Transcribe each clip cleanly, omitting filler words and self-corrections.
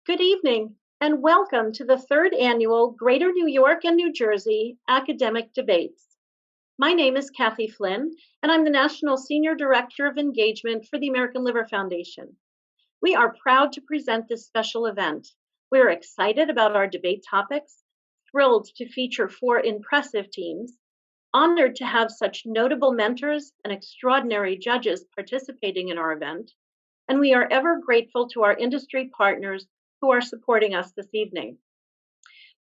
Good evening, and welcome to the third annual Greater New York and New Jersey Academic Debates. My name is Kathy Flynn, and I'm the National Senior Director of Engagement for the American Liver Foundation. We are proud to present this special event. We're excited about our debate topics, thrilled to feature 4 impressive teams, honored to have such notable mentors and extraordinary judges participating in our event, and we are ever grateful to our industry partners who are supporting us this evening.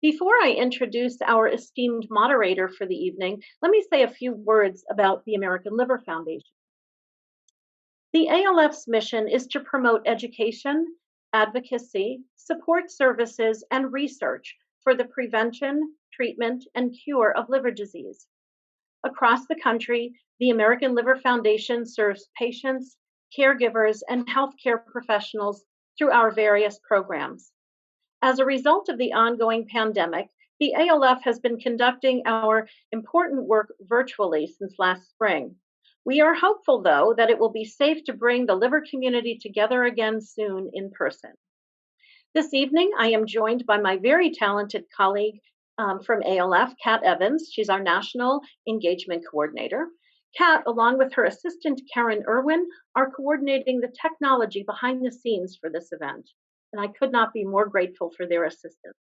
Before I introduce our esteemed moderator for the evening, let me say a few words about the American Liver Foundation. The ALF's mission is to promote education, advocacy, support services, and research for the prevention, treatment, and cure of liver disease. Across the country, the American Liver Foundation serves patients, caregivers, and healthcare professionals through our various programs. As a result of the ongoing pandemic, the ALF has been conducting our important work virtually since last spring. We are hopeful, though, that it will be safe to bring the liver community together again soon in person. This evening, I am joined by my very talented colleague from ALF, Kat Evans. She's our National Engagement Coordinator. Kat, along with her assistant, Karen Irwin, are coordinating the technology behind the scenes for this event, and I could not be more grateful for their assistance.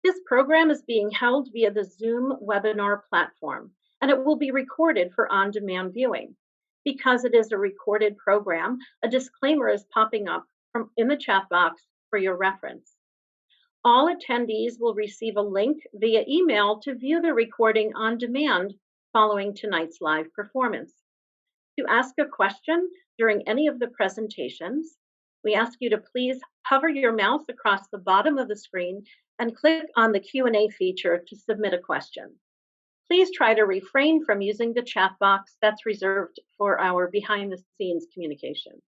This program is being held via the Zoom webinar platform, and it will be recorded for on-demand viewing. Because it is a recorded program, a disclaimer is popping up in the chat box for your reference. All attendees will receive a link via email to view the recording on demand following tonight's live performance. To ask a question during any of the presentations, we ask you to please hover your mouse across the bottom of the screen and click on the Q&A feature to submit a question. Please try to refrain from using the chat box that's reserved for our behind-the-scenes communication.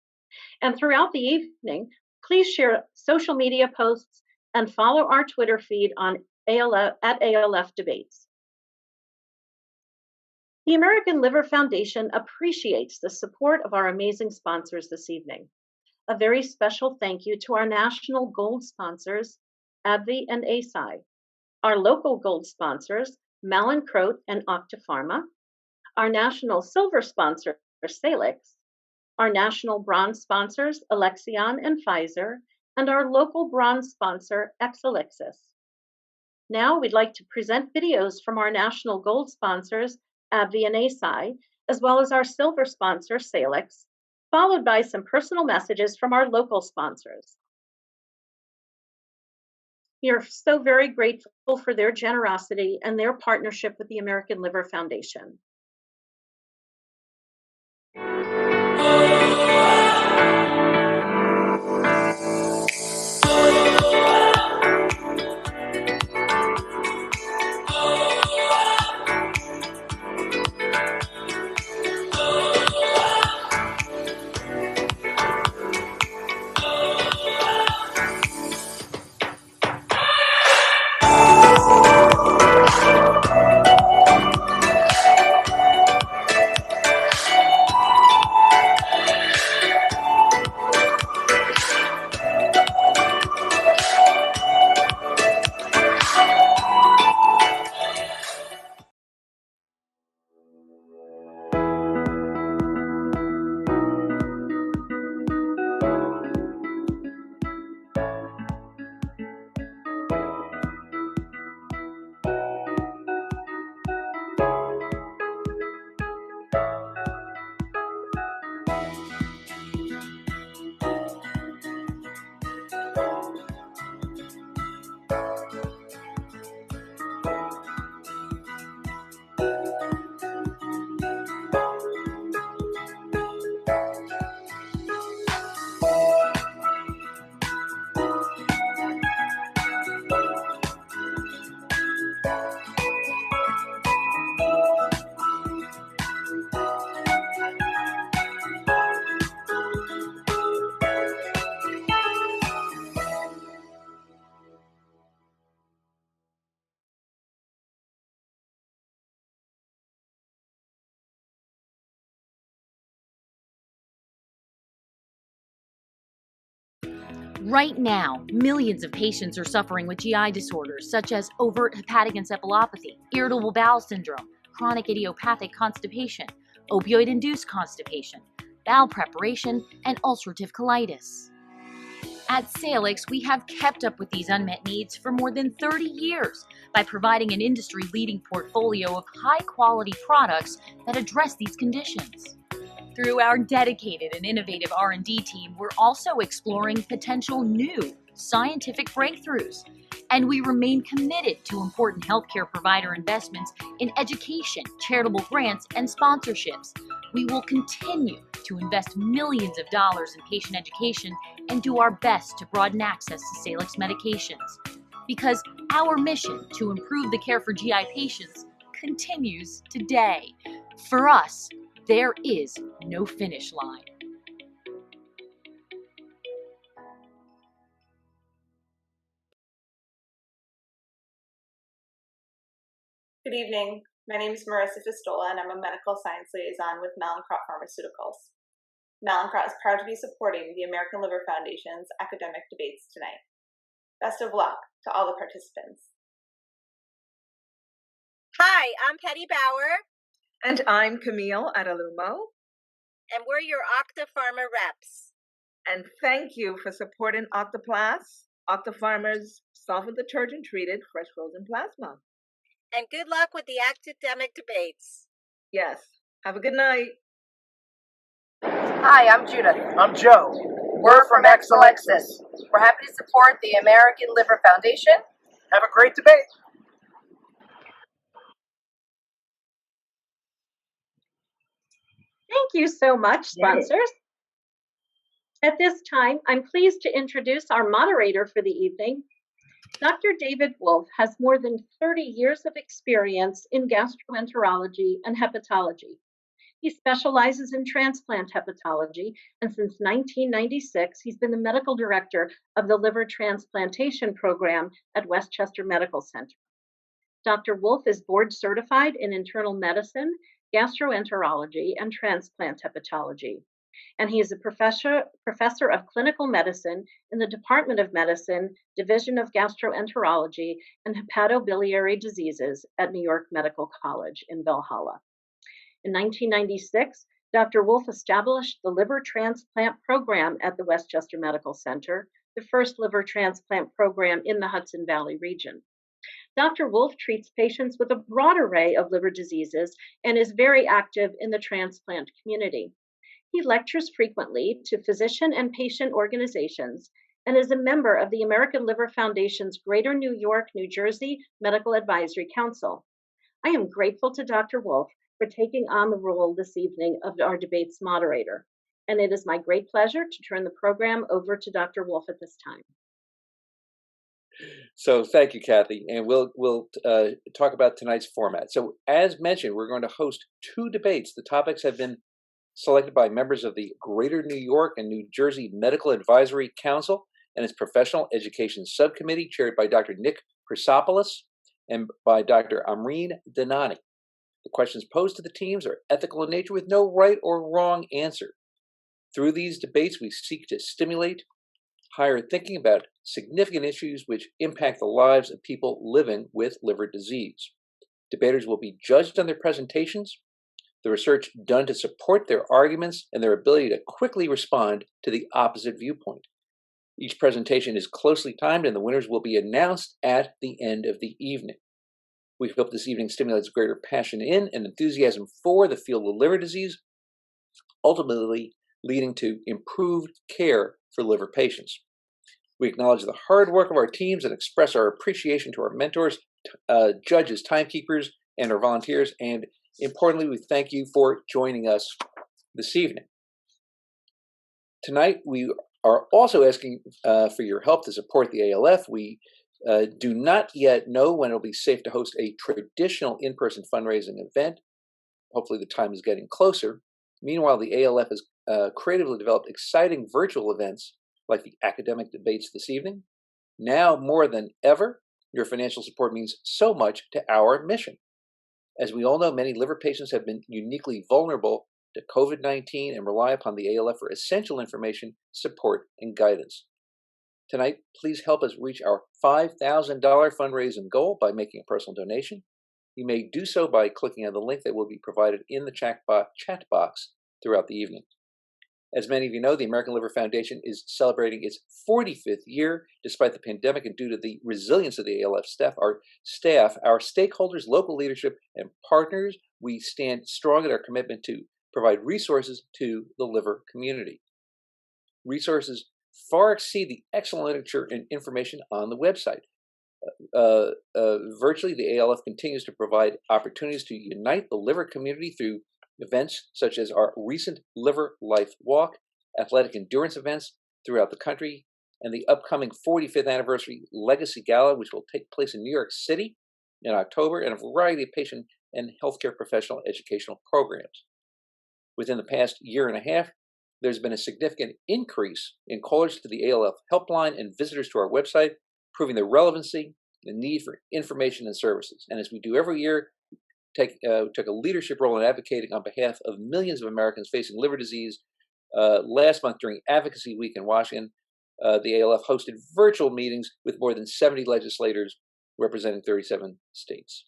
And throughout the evening, please share social media posts and follow our Twitter feed on at ALF Debates. The American Liver Foundation appreciates the support of our amazing sponsors this evening. A very special thank you to our national gold sponsors, AbbVie and Eisai, our local gold sponsors, Mallinckrodt and Octapharma, our national silver sponsor, Salix, our national bronze sponsors, Alexion and Pfizer, and our local bronze sponsor, Exelixis. Now we'd like to present videos from our national gold sponsors, AbbVie and Eisai, as well as our silver sponsor, Salix, followed by some personal messages from our local sponsors. We are so very grateful for their generosity and their partnership with the American Liver Foundation. Right now, millions of patients are suffering with GI disorders such as overt hepatic encephalopathy, irritable bowel syndrome, chronic idiopathic constipation, opioid-induced constipation, bowel preparation, and ulcerative colitis. At Salix, we have kept up with these unmet needs for more than 30 years by providing an industry-leading portfolio of high-quality products that address these conditions. Through our dedicated and innovative R&D team, we're also exploring potential new scientific breakthroughs, and we remain committed to important healthcare provider investments in education, charitable grants, and sponsorships. We will continue to invest millions of dollars in patient education and do our best to broaden access to Salix medications, because our mission to improve the care for GI patients continues today. For us, there is no finish line. Good evening. My name is Marissa Fistola, and I'm a medical science liaison with Mallinckrodt Pharmaceuticals. Mallinckrodt is proud to be supporting the American Liver Foundation's academic debates tonight. Best of luck to all the participants. Hi, I'm Patty Bauer. And I'm Camille Adalumo. And we're your Octapharma reps. And thank you for supporting Octaplas, Octapharma's solvent detergent treated fresh frozen plasma. And good luck with the academic debates. Yes. Have a good night. Hi, I'm Judith. I'm Joe. We're from Exelixis. We're happy to support the American Liver Foundation. Have a great debate. Thank you so much, sponsors. At this time, I'm pleased to introduce our moderator for the evening. Dr. David Wolf has more than 30 years of experience in gastroenterology and hepatology. He specializes in transplant hepatology, and since 1996, he's been the medical director of the liver transplantation program at Westchester Medical Center. Dr. Wolf is board certified in internal medicine, gastroenterology, and transplant hepatology. And he is a professor of clinical medicine in the Department of Medicine, Division of Gastroenterology and Hepatobiliary Diseases at New York Medical College in Valhalla. In 1996, Dr. Wolf established the liver transplant program at the Westchester Medical Center, the first liver transplant program in the Hudson Valley region. Dr. Wolf treats patients with a broad array of liver diseases and is very active in the transplant community. He lectures frequently to physician and patient organizations and is a member of the American Liver Foundation's Greater New York, New Jersey Medical Advisory Council. I am grateful to Dr. Wolf for taking on the role this evening of our debates moderator, and it is my great pleasure to turn the program over to Dr. Wolf at this time. So thank you, Kathy, and we'll talk about tonight's format. So as mentioned, we're going to host two debates. The topics have been selected by members of the Greater New York and New Jersey Medical Advisory Council and its Professional Education Subcommittee, chaired by Dr. Nick Chrysopoulos and by Dr. Amreen Danani. The questions posed to the teams are ethical in nature with no right or wrong answer. Through these debates, we seek to stimulate higher thinking about significant issues which impact the lives of people living with liver disease. Debaters will be judged on their presentations, the research done to support their arguments, and their ability to quickly respond to the opposite viewpoint. Each presentation is closely timed, and the winners will be announced at the end of the evening. We hope this evening stimulates greater passion in and enthusiasm for the field of liver disease, ultimately leading to improved care for liver patients. We acknowledge the hard work of our teams and express our appreciation to our mentors, judges, timekeepers, and our volunteers. And importantly, we thank you for joining us this evening. Tonight, we are also asking for your help to support the ALF. We do not yet know when it'll be safe to host a traditional in-person fundraising event. Hopefully the time is getting closer. Meanwhile, the ALF has creatively developed exciting virtual events like the academic debates this evening. Now more than ever, your financial support means so much to our mission. As we all know, many liver patients have been uniquely vulnerable to COVID-19 and rely upon the ALF for essential information, support, and guidance. Tonight, please help us reach our $5,000 fundraising goal by making a personal donation. You may do so by clicking on the link that will be provided in the chat box throughout the evening. As many of you know, the American Liver Foundation is celebrating its 45th year despite the pandemic, and due to the resilience of the ALF staff, our stakeholders, local leadership, and partners, we stand strong in our commitment to provide resources to the liver community. Resources far exceed the excellent literature and information on the website. Virtually, the ALF continues to provide opportunities to unite the liver community through events such as our recent Liver Life Walk, athletic endurance events throughout the country, and the upcoming 45th anniversary Legacy Gala, which will take place in New York City in October, and a variety of patient and healthcare professional educational programs. Within the past year and a half, there's been a significant increase in callers to the ALF helpline and visitors to our website, proving the relevancy, the need for information and services. And as we do every year, took a leadership role in advocating on behalf of millions of Americans facing liver disease. Last month during Advocacy Week in Washington, the ALF hosted virtual meetings with more than 70 legislators representing 37 states.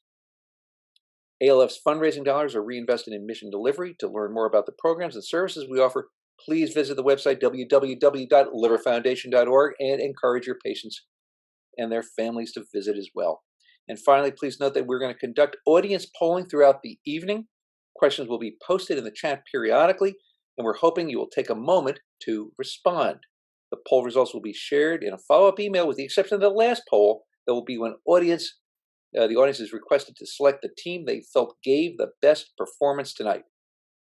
ALF's fundraising dollars are reinvested in mission delivery. To learn more about the programs and services we offer, please visit the website www.liverfoundation.org and encourage your patients and their families to visit as well. And finally, please note that we're going to conduct audience polling throughout the evening. Questions will be posted in the chat periodically, and we're hoping you will take a moment to respond. The poll results will be shared in a follow-up email, with the exception of the last poll. That will be when the audience is requested to select the team they felt gave the best performance tonight.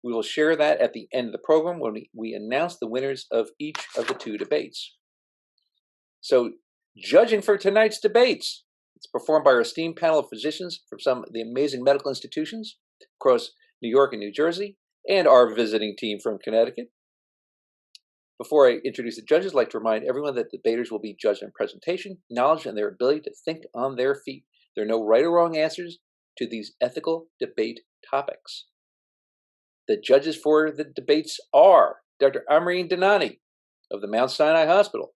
We will share that at the end of the program when we announce the winners of each of the two debates. So, judging for tonight's debates, it's performed by our esteemed panel of physicians from some of the amazing medical institutions across New York and New Jersey, and our visiting team from Connecticut. Before I introduce the judges, I'd like to remind everyone that debaters will be judged on presentation, knowledge, and their ability to think on their feet. There are no right or wrong answers to these ethical debate topics. The judges for the debates are Dr. Amreen Danani of the Mount Sinai Hospital,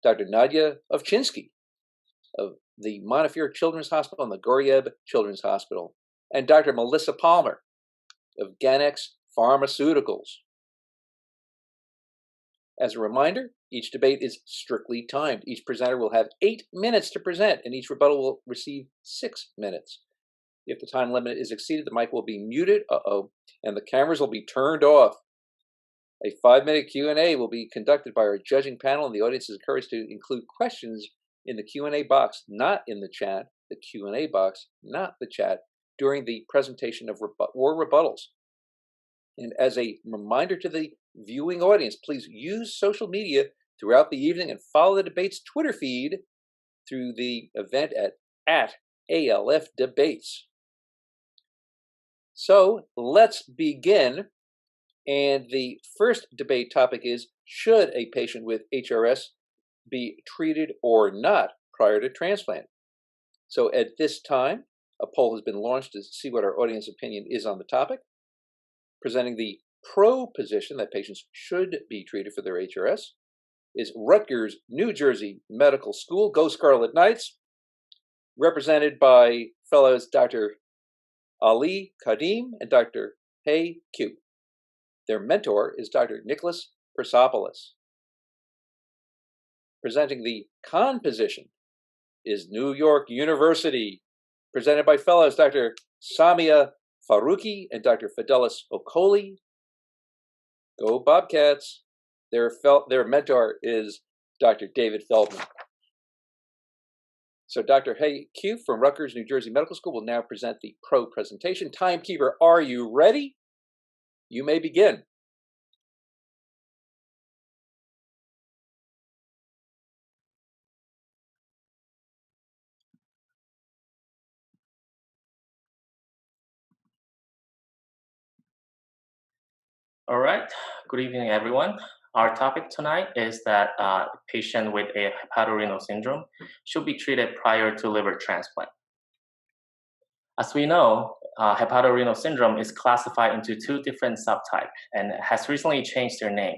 Dr. Nadia Ovchinsky of the Montefiore Children's Hospital and the Goryeb Children's Hospital, and Dr. Melissa Palmer of Ganex Pharmaceuticals. As a reminder, each debate is strictly timed. Each presenter will have 8 minutes to present, and each rebuttal will receive 6 minutes. If the time limit is exceeded, the mic will be muted, and the cameras will be turned off. A 5-minute Q&A will be conducted by our judging panel, and the audience is encouraged to include questions in the Q&A box, not in the chat, the Q&A box, not the chat, during the presentation of rebuttals. And as a reminder to the viewing audience, please use social media throughout the evening and follow the debate's Twitter feed through the event at ALF Debates. So let's begin. And the first debate topic is, should a patient with HRS be treated or not prior to transplant? So at this time, a poll has been launched to see what our audience opinion is on the topic. Presenting the pro position that patients should be treated for their HRS is Rutgers, New Jersey Medical School, Go Scarlet Knights, represented by fellows Dr. Ali Kadim and Dr. Hey Q. Their mentor is Dr. Nicholas Persopoulos. Presenting the con position is New York University, presented by fellows Dr. Samia Faruqi and Dr. Fidelis Okoli. Go Bobcats. Their mentor is Dr. David Feldman. So Dr. Hey Q from Rutgers, New Jersey Medical School will now present the pro presentation. Timekeeper, are you ready? You may begin. All right. Good evening, everyone. Our topic tonight is that a patient with a hepatorenal syndrome should be treated prior to liver transplant. As we know, hepatorenal syndrome is classified into 2 different subtypes and has recently changed their name.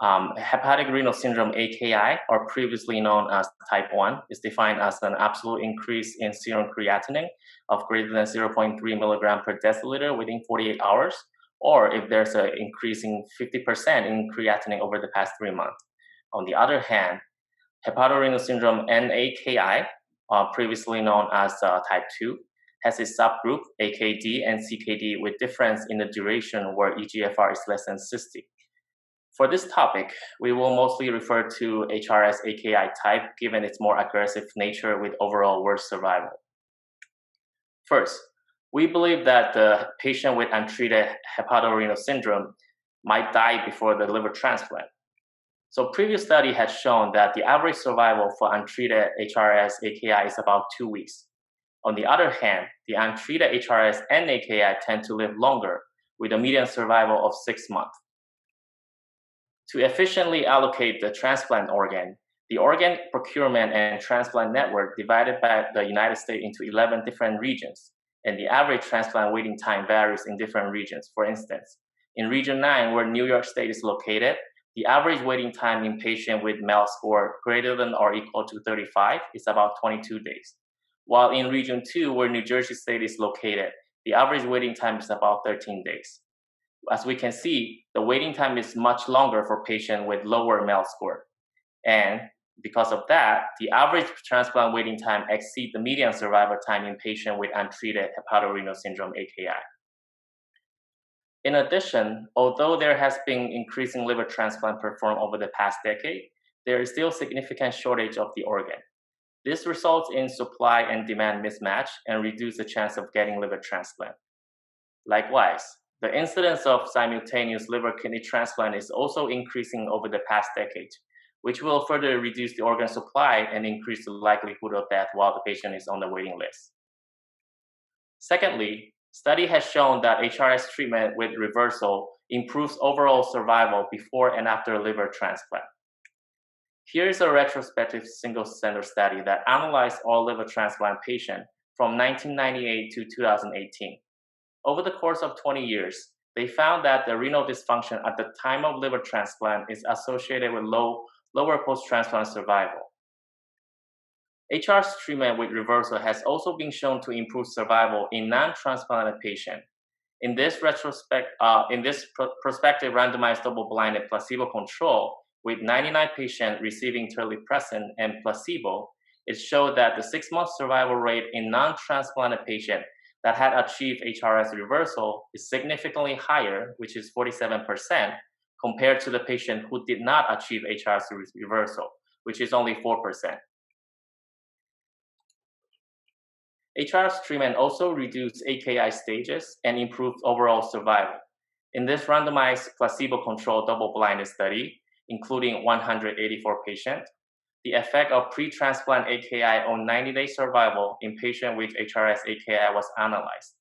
Hepatic renal syndrome AKI, or previously known as type 1, is defined as an absolute increase in serum creatinine of greater than 0.3 milligram per deciliter within 48 hours, or if there's an increasing 50% in creatinine over the past 3 months. On the other hand, hepatorenal syndrome NAKI, previously known as type 2, has a subgroup, AKD and CKD, with difference in the duration where eGFR is less than 60. For this topic, we will mostly refer to HRS-AKI type given its more aggressive nature with overall worse survival. First, we believe that the patient with untreated hepatorenal syndrome might die before the liver transplant. So previous study has shown that the average survival for untreated HRS-AKI is about 2 weeks. On the other hand, the untreated HRS and AKI tend to live longer with a median survival of 6 months. To efficiently allocate the transplant organ, the organ procurement and transplant network divided by the United States into 11 different regions, and the average transplant waiting time varies in different regions. For instance, in Region 9, where New York State is located, the average waiting time in patient with MEL score greater than or equal to 35 is about 22 days. While in Region 2, where New Jersey State is located, the average waiting time is about 13 days. As we can see, the waiting time is much longer for patients with lower MEL score. And because of that, the average transplant waiting time exceeds the median survival time in patients with untreated hepatorenal syndrome AKI. In addition, although there has been increasing liver transplant performed over the past decade, there is still significant shortage of the organ. This results in supply and demand mismatch and reduces the chance of getting liver transplant. Likewise, the incidence of simultaneous liver kidney transplant is also increasing over the past decade, which will further reduce the organ supply and increase the likelihood of death while the patient is on the waiting list. Secondly, study has shown that HRS treatment with reversal improves overall survival before and after liver transplant. Here is a retrospective single-center study that analyzed all liver transplant patients from 1998 to 2018. Over the course of 20 years, they found that the renal dysfunction at the time of liver transplant is associated with lower post-transplant survival. HRS treatment with reversal has also been shown to improve survival in non-transplanted patients. In this prospective randomized double-blinded placebo control with 99 patients receiving terlipressin and placebo, it showed that the 6-month survival rate in non-transplanted patients that had achieved HRS reversal is significantly higher, which is 47%, compared to the patient who did not achieve HRS reversal, which is only 4%. HRS treatment also reduced AKI stages and improved overall survival. In this randomized placebo-controlled double-blinded study, including 184 patients, the effect of pre-transplant AKI on 90-day survival in patients with HRS-AKI was analyzed.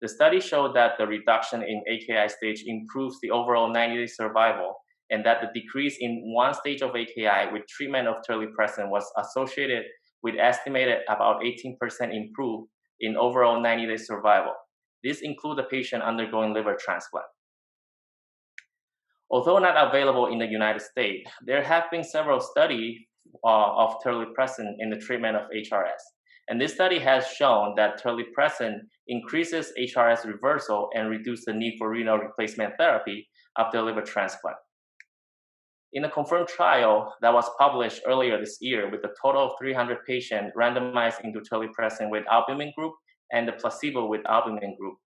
The study showed that the reduction in AKI stage improves the overall 90-day survival, and that the decrease in one stage of AKI with treatment of terlipressin was associated with estimated about 18% improve in overall 90-day survival. This includes the patient undergoing liver transplant. Although not available in the United States, there have been several studies of terlipressin in the treatment of HRS. And this study has shown that terlipressin increases HRS reversal and reduces the need for renal replacement therapy after liver transplant. In a confirmed trial that was published earlier this year with a total of 300 patients randomized into terlipressin with albumin group and the placebo with albumin group,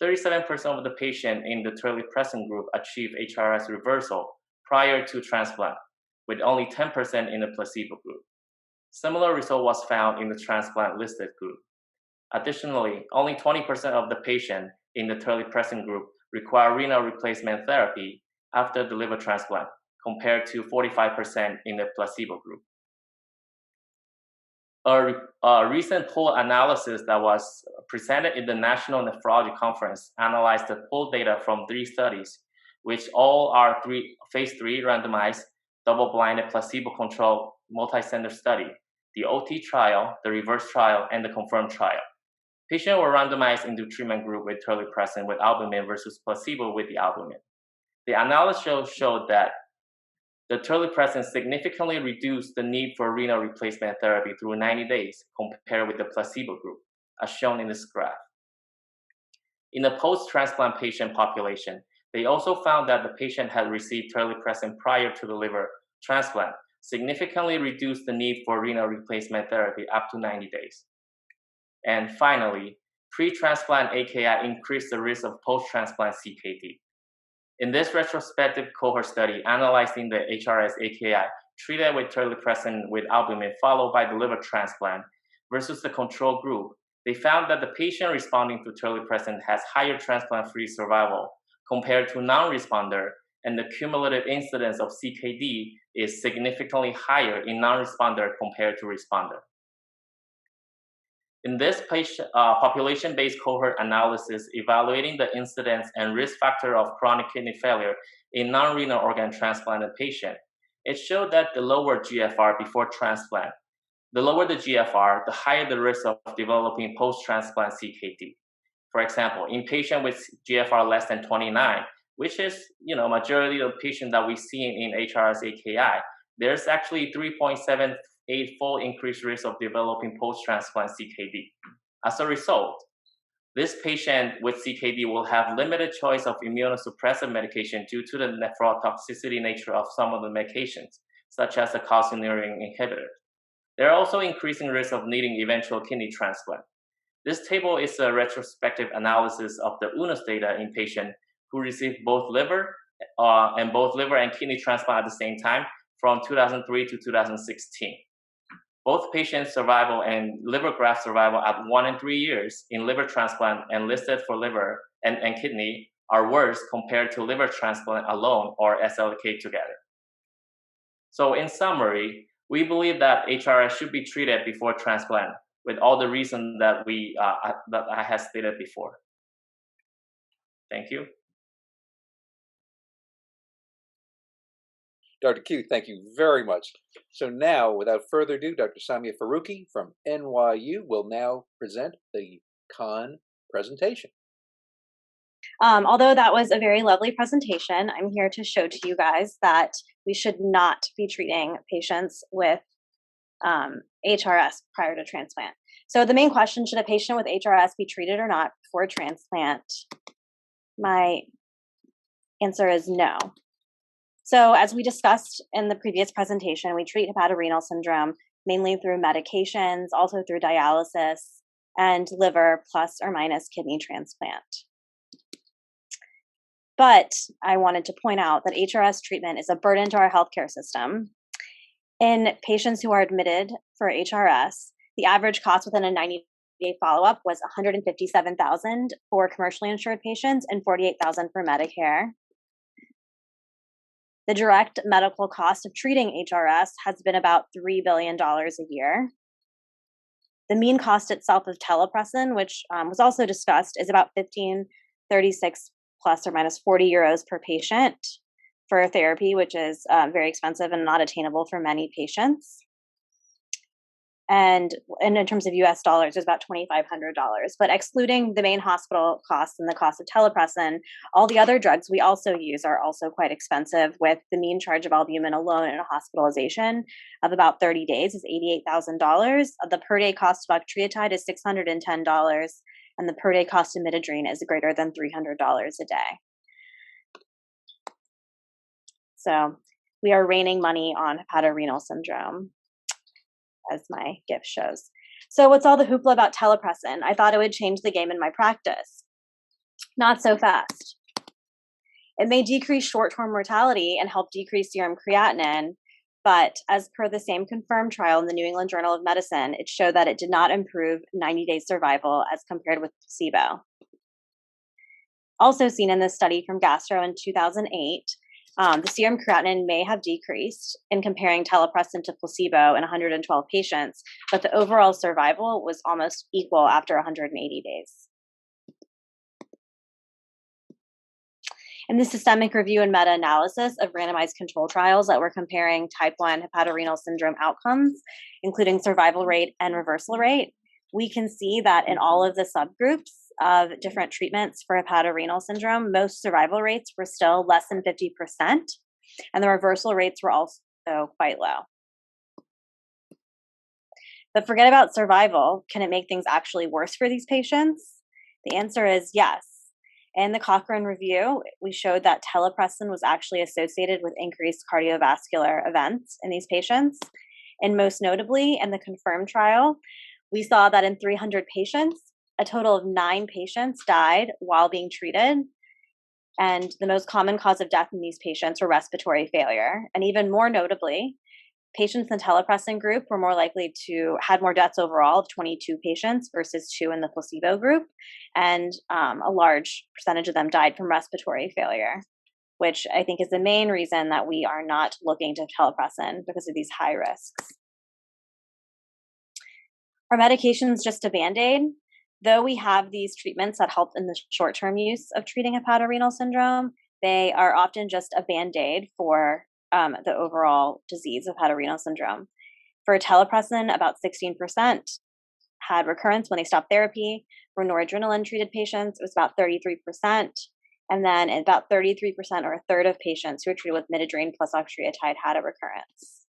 37% of the patients in the terlipressin group achieved HRS reversal prior to transplant, with only 10% in the placebo group. Similar result was found in the transplant listed group. Additionally, only 20% of the patients in the terlipressin group require renal replacement therapy after the liver transplant, compared to 45% in the placebo group. A recent pool analysis that was presented in the National Nephrology Conference analyzed the pool data from 3 studies, which all are phase 3 randomized, double-blinded, placebo-controlled, multi-center study, the OT trial, the reverse trial, and the confirmed trial. Patients were randomized into treatment group with terlipressin with albumin versus placebo with the albumin. The analysis showed that the terlipressin significantly reduced the need for renal replacement therapy through 90 days compared with the placebo group, as shown in this graph. In the post-transplant patient population, they also found that the patient had received terlipressin prior to the liver transplant, significantly reduced the need for renal replacement therapy up to 90 days. And finally, pre-transplant AKI increased the risk of post-transplant CKD. In this retrospective cohort study analyzing the HRS AKI treated with terlipressin with albumin followed by the liver transplant versus the control group, they found that the patient responding to terlipressin has higher transplant-free survival compared to non-responder, and the cumulative incidence of CKD is significantly higher in non-responder compared to responder. In this population-based cohort analysis evaluating the incidence and risk factor of chronic kidney failure in non-renal organ transplanted patients, it showed that the lower GFR before transplant, the lower the GFR, the higher the risk of developing post-transplant CKD. For example, in patients with GFR less than 29, which is majority of patients that we see in HRS AKI, there's actually 3.78-fold increased risk of developing post-transplant CKD. As a result, this patient with CKD will have limited choice of immunosuppressive medication due to the nephrotoxicity nature of some of the medications, such as the calcineurin inhibitor. There are also increasing risks of needing eventual kidney transplant. This table is a retrospective analysis of the UNOS data in patients who received both liver and kidney transplant at the same time from 2003 to 2016. Both patients' survival and liver graft survival at 1 and 3 years in liver transplant and listed for liver and kidney are worse compared to liver transplant alone or SLK together. So in summary, we believe that HRS should be treated before transplant with all the reasons that I have stated before. Thank you. Dr. Q, thank you very much. So now, without further ado, Dr. Samia Faruqi from NYU will now present the CON presentation. Although that was a very lovely presentation, I'm here to show to you guys that we should not be treating patients with HRS prior to transplant. So the main question, should a patient with HRS be treated or not before transplant? My answer is no. So as we discussed in the previous presentation, we treat hepatorenal syndrome mainly through medications, also through dialysis, and liver plus or minus kidney transplant. But I wanted to point out that HRS treatment is a burden to our healthcare system. In patients who are admitted for HRS, the average cost within a 90-day follow-up was $157,000 for commercially insured patients and $48,000 for Medicare. The direct medical cost of treating HRS has been about $3 billion a year. The mean cost itself of telepressin, which was also discussed, is about 1536 plus or minus 40 euros per patient for therapy, which is very expensive and not attainable for many patients. And in terms of US dollars, it's about $2,500. But excluding the main hospital costs and the cost of telepressin, all the other drugs we also use are also quite expensive, with the mean charge of albumin alone in a hospitalization of about 30 days is $88,000. The per day cost of octreotide is $610, and the per day cost of midodrine is greater than $300 a day. So we are raining money on hepatorenal syndrome, as my GIF shows. So what's all the hoopla about telepressin? I thought it would change the game in my practice. Not so fast. It may decrease short-term mortality and help decrease serum creatinine, but as per the same confirmed trial in the New England Journal of Medicine, it showed that it did not improve 90-day survival as compared with placebo. Also seen in this study from Gastro in 2008, the serum creatinine may have decreased in comparing telepressin to placebo in 112 patients, but the overall survival was almost equal after 180 days. In the systemic review and meta-analysis of randomized control trials that were comparing type 1 hepatorenal syndrome outcomes, including survival rate and reversal rate, we can see that in all of the subgroups of different treatments for hepatorenal syndrome, most survival rates were still less than 50%, And the reversal rates were also quite low. But forget about survival. Can it make things actually worse for these patients? The answer is yes. In the Cochrane review, we showed that telepressin was actually associated with increased cardiovascular events in these patients. And most notably, in the confirmed trial, we saw that in 300 patients, a total of 9 patients died while being treated. And the most common cause of death in these patients were respiratory failure. And even more notably, patients in the telepressin group were more likely to had more deaths overall of 22 patients versus 2 in the placebo group. And a large percentage of them died from respiratory failure, which I think is the main reason that we are not looking to telepressin because of these high risks. Are medications just a Band-Aid? Though we have these treatments that help in the short-term use of treating hepatorenal syndrome, they are often just a Band-Aid for the overall disease of hepatorenal syndrome. For telepressin, about 16% had recurrence when they stopped therapy. For noradrenaline-treated patients, it was about 33%. And then about 33% or a third of patients who were treated with midodrine plus octreotide had a recurrence.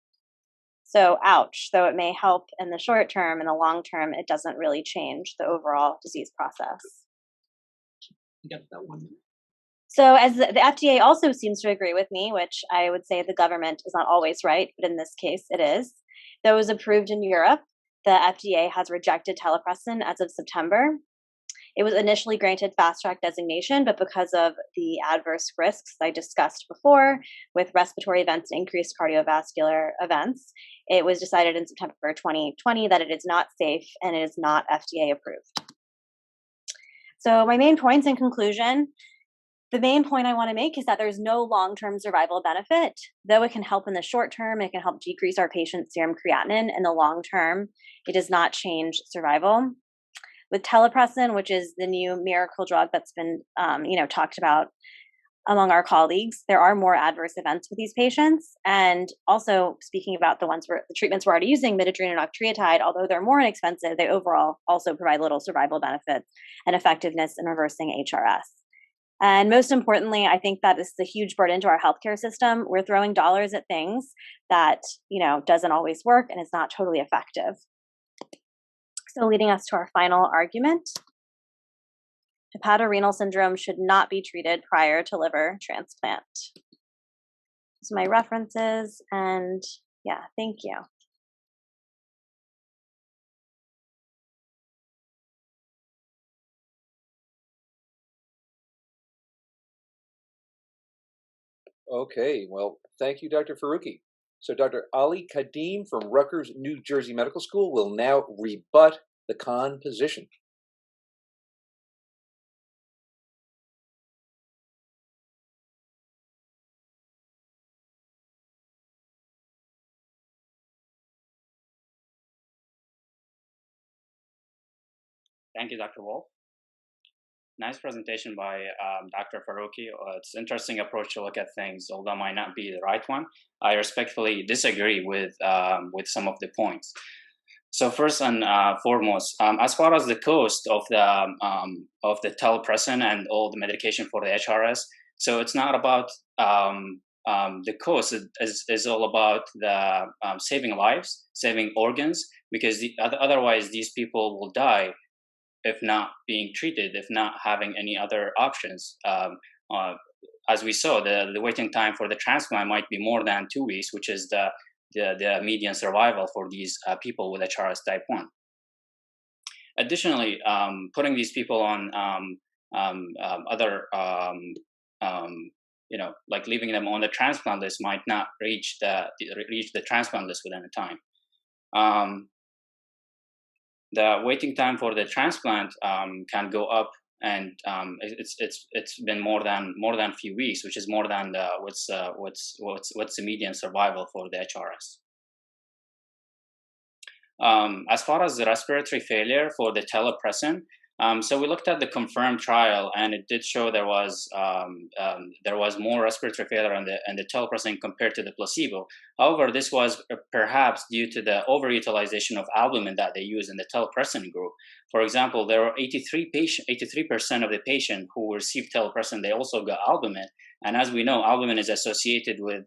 So ouch, though it may help in the short term, in the long term, it doesn't really change the overall disease process. Get that one. So as the FDA also seems to agree with me, which I would say the government is not always right, but in this case it is. Though it was approved in Europe, the FDA has rejected telepressin as of September. It was initially granted fast track designation, but because of the adverse risks I discussed before with respiratory events and increased cardiovascular events, it was decided in September 2020 that it is not safe and it is not FDA approved. So my main points in conclusion, the main point I want to make is that there's no long-term survival benefit. Though it can help in the short term, it can help decrease our patient's serum creatinine. In the long term, it does not change survival. With telepressin, which is the new miracle drug that's been talked about among our colleagues, there are more adverse events with these patients. And also speaking about the treatments we're already using, midodrine and octreotide, although they're more inexpensive, they overall also provide little survival benefits and effectiveness in reversing HRS. And most importantly, I think that this is a huge burden to our healthcare system. We're throwing dollars at things that, doesn't always work and is not totally effective. So leading us to our final argument, hepatorenal syndrome should not be treated prior to liver transplant. So my references, and yeah, thank you. Okay, well, thank you, Dr. Faruqi. So Dr. Ali Kadim from Rutgers, New Jersey Medical School will now rebut the con position. Thank you, Dr. Wolf. Nice presentation by Dr. Faruqi. It's an interesting approach to look at things, although it might not be the right one. I respectfully disagree with some of the points. So first and foremost, as far as the cost of the telepressin and all the medication for the HRS, so it's not about the cost. It is all about the saving lives, saving organs, because otherwise these people will die if not being treated, if not having any other options. As we saw, the waiting time for the transplant might be more than 2 weeks, which is the median survival for these people with HRS type 1. Additionally, putting these people on like leaving them on the transplant list might not reach the transplant list within a time. The waiting time for the transplant can go up, and it's been more than a few weeks, which is more than what's the median survival for the HRS. As far as the respiratory failure for the telepressin, so we looked at the confirmed trial, and it did show there was more respiratory failure in the telepressin compared to the placebo. However, this was perhaps due to the overutilization of albumin that they use in the telepressin group. For example, there were 83% of the patients who received telepressin, they also got albumin, And as we know, albumin is associated with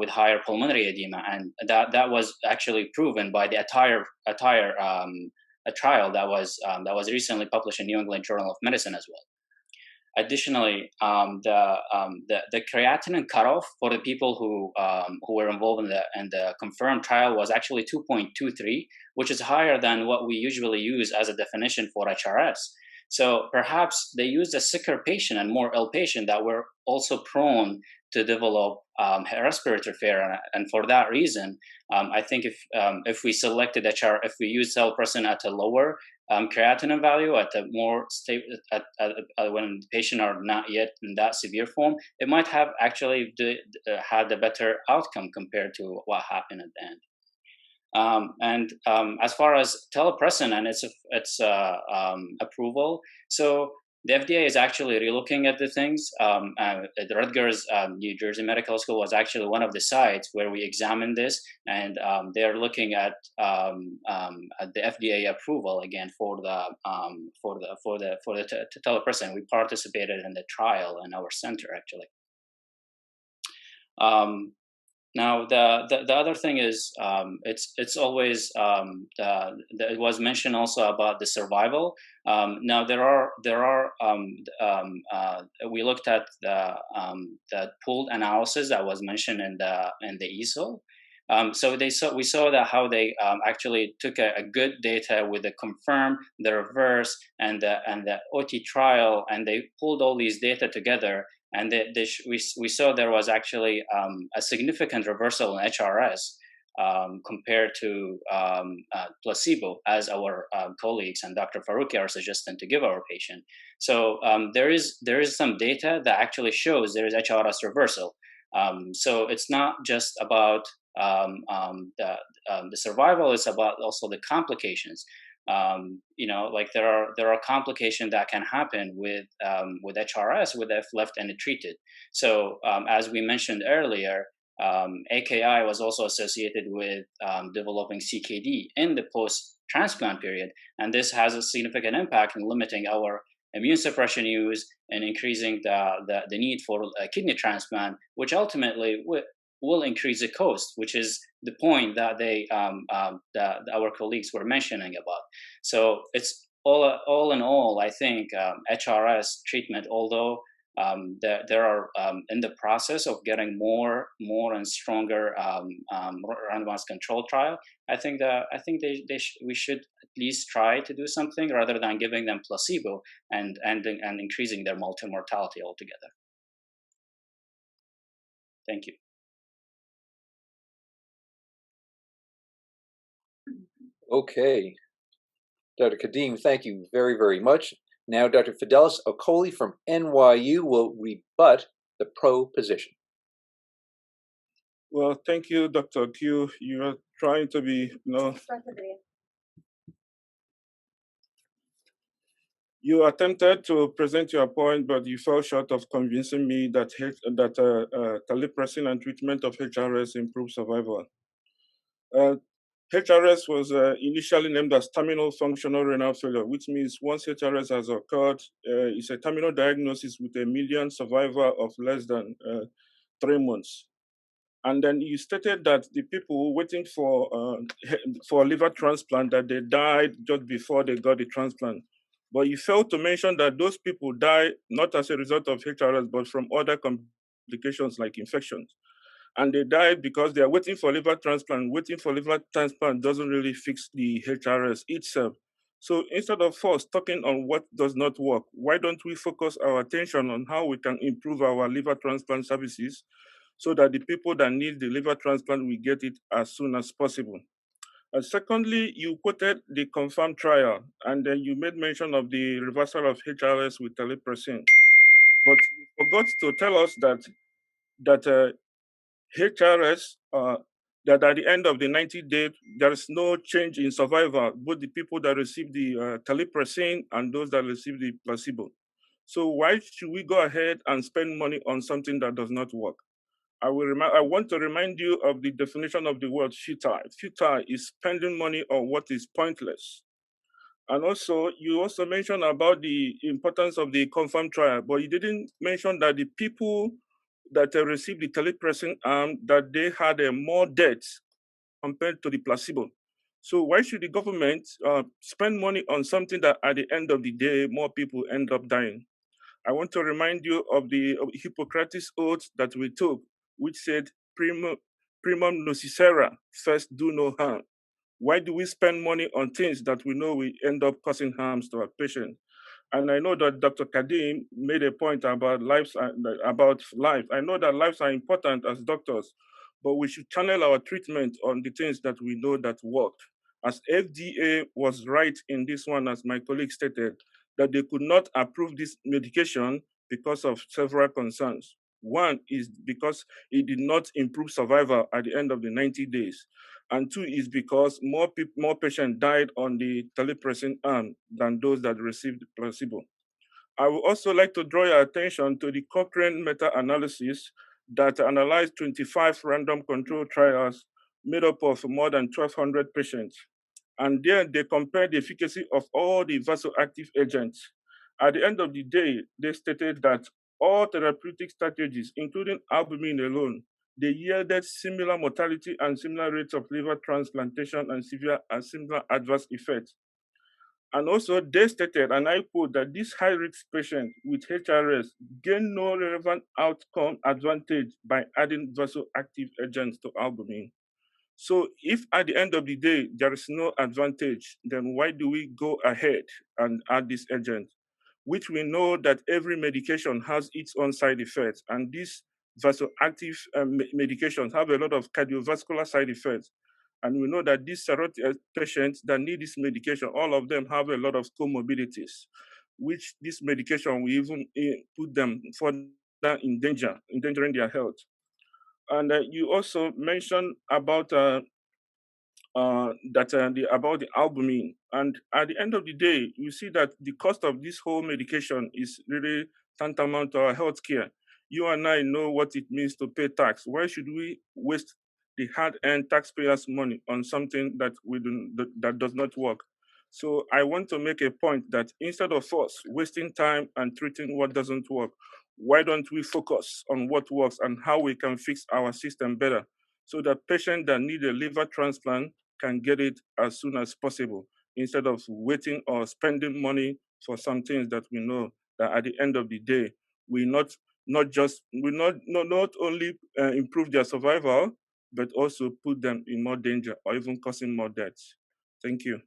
higher pulmonary edema, and that was actually proven by the a trial that was recently published in New England Journal of Medicine as well. Additionally, the creatinine cutoff for the people who were involved in the confirmed trial was actually 2.23, which is higher than what we usually use as a definition for HRS. So perhaps they used a sicker patient and more ill patient that were also prone to develop respiratory failure, and for that reason, I think if we selected if we use telepressin at a lower creatinine value, at a more stable, when the patient are not yet in that severe form, it might have actually had a better outcome compared to what happened at the end. As far as telepressin and its approval, so the FDA is actually relooking at the things. The Rutgers New Jersey Medical School was actually one of the sites where we examined this, and they're looking at the FDA approval again for the telepressin. We participated in the trial in our center actually. Now the other thing is it's always it was mentioned also about the survival. Now there are we looked at the pooled analysis that was mentioned in the EASL. So we saw that how they actually took a good data with the confirm, the reverse, and the OT trial, and they pulled all these data together. And we saw there was actually a significant reversal in HRS compared to placebo, as our colleagues and Dr. Faruqi are suggesting to give our patient. So there is some data that actually shows there is HRS reversal. So it's not just about the survival; it's about also the complications. Like there are complications that can happen with HRS if left untreated. So as we mentioned earlier, AKI was also associated with developing CKD in the post-transplant period, and this has a significant impact in limiting our immune suppression use and increasing the need for a kidney transplant, which ultimately will increase the cost, which is the point that that our colleagues were mentioning about. So it's all in all, I think HRS treatment, although there are in the process of getting more and stronger randomized control trial. I think we should at least try to do something rather than giving them placebo and increasing their mortality altogether. Thank you. Okay. Dr. Kadim, thank you very, very much. Now, Dr. Fidelis Okoli from NYU will rebut the pro position. Well, thank you, Dr. Q. You are trying to be, you attempted to present your point, but you fell short of convincing me that telepressin and treatment of HRS improves survival. HRS was initially named as terminal functional renal failure, which means once HRS has occurred, it's a terminal diagnosis with a median survival of less than 3 months. And then you stated that the people waiting for liver transplant, that they died just before they got the transplant. But you failed to mention that those people die not as a result of HRS, but from other complications like infections. And they died because they are waiting for liver transplant. Waiting for liver transplant doesn't really fix the HRS itself. So instead of us talking on what does not work, why don't we focus our attention on how we can improve our liver transplant services so that the people that need the liver transplant will get it as soon as possible? And secondly, you quoted the confirmed trial, and then you made mention of the reversal of HRS with telepressin. But you forgot to tell us that HRS, that at the end of the 90 days, there is no change in survival, both the people that receive the telepressin and those that receive the placebo. So why should we go ahead and spend money on something that does not work? I want to remind you of the definition of the word futile. Futile is spending money on what is pointless. And also, you also mentioned about the importance of the confirmed trial, but you didn't mention that the people that received the telepressin arm, that they had more deaths compared to the placebo. So why should the government spend money on something that at the end of the day, more people end up dying? I want to remind you of the Hippocratic oath that we took, which said, primum nocere, first do no harm. Why do we spend money on things that we know will end up causing harms to our patients? And I know that Dr. Kadim made a point about lives, about life. I know that lives are important as doctors, but we should channel our treatment on the things that we know that work. As FDA was right in this one, as my colleague stated, that they could not approve this medication because of several concerns. One is because it did not improve survival at the end of the 90 days. And two is because more patients died on the telepressin arm than those that received placebo. I would also like to draw your attention to the Cochrane meta-analysis that analyzed 25 random control trials made up of more than 1,200 patients. And there they compared the efficacy of all the vasoactive agents. At the end of the day, they stated that all therapeutic strategies, including albumin alone, they yielded similar mortality and similar rates of liver transplantation and similar adverse effects. And also, they stated, and I quote, that this high-risk patient with HRS gain no relevant outcome advantage by adding vasoactive agents to albumin. So if at the end of the day, there is no advantage, then why do we go ahead and add this agent? Which we know that every medication has its own side effects, and these vasoactive medications have a lot of cardiovascular side effects. And we know that these cirrhotic patients that need this medication, all of them have a lot of comorbidities, which this medication will even put them further in danger, endangering their health. And you also mentioned about about the albumin. And at the end of the day, you see that the cost of this whole medication is really tantamount to our healthcare. You and I know what it means to pay tax. Why should we waste the hard-earned taxpayers' money on something that that does not work? So I want to make a point that instead of us wasting time and treating what doesn't work, why don't we focus on what works and how we can fix our system better so that patients that need a liver transplant can get it as soon as possible instead of waiting or spending money for some things that we know that at the end of the day we not only improve their survival but also put them in more danger or even causing more deaths. Thank you.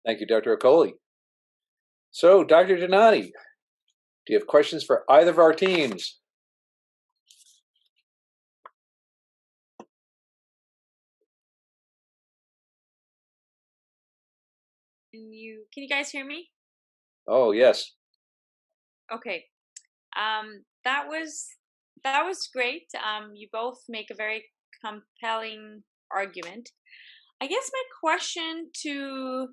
Thank you, Dr. Okoli. So, Dr. Donati, do you have questions for either of our teams? Can you guys hear me? Oh, yes. Okay. That was great. You both make a very compelling argument. I guess my question to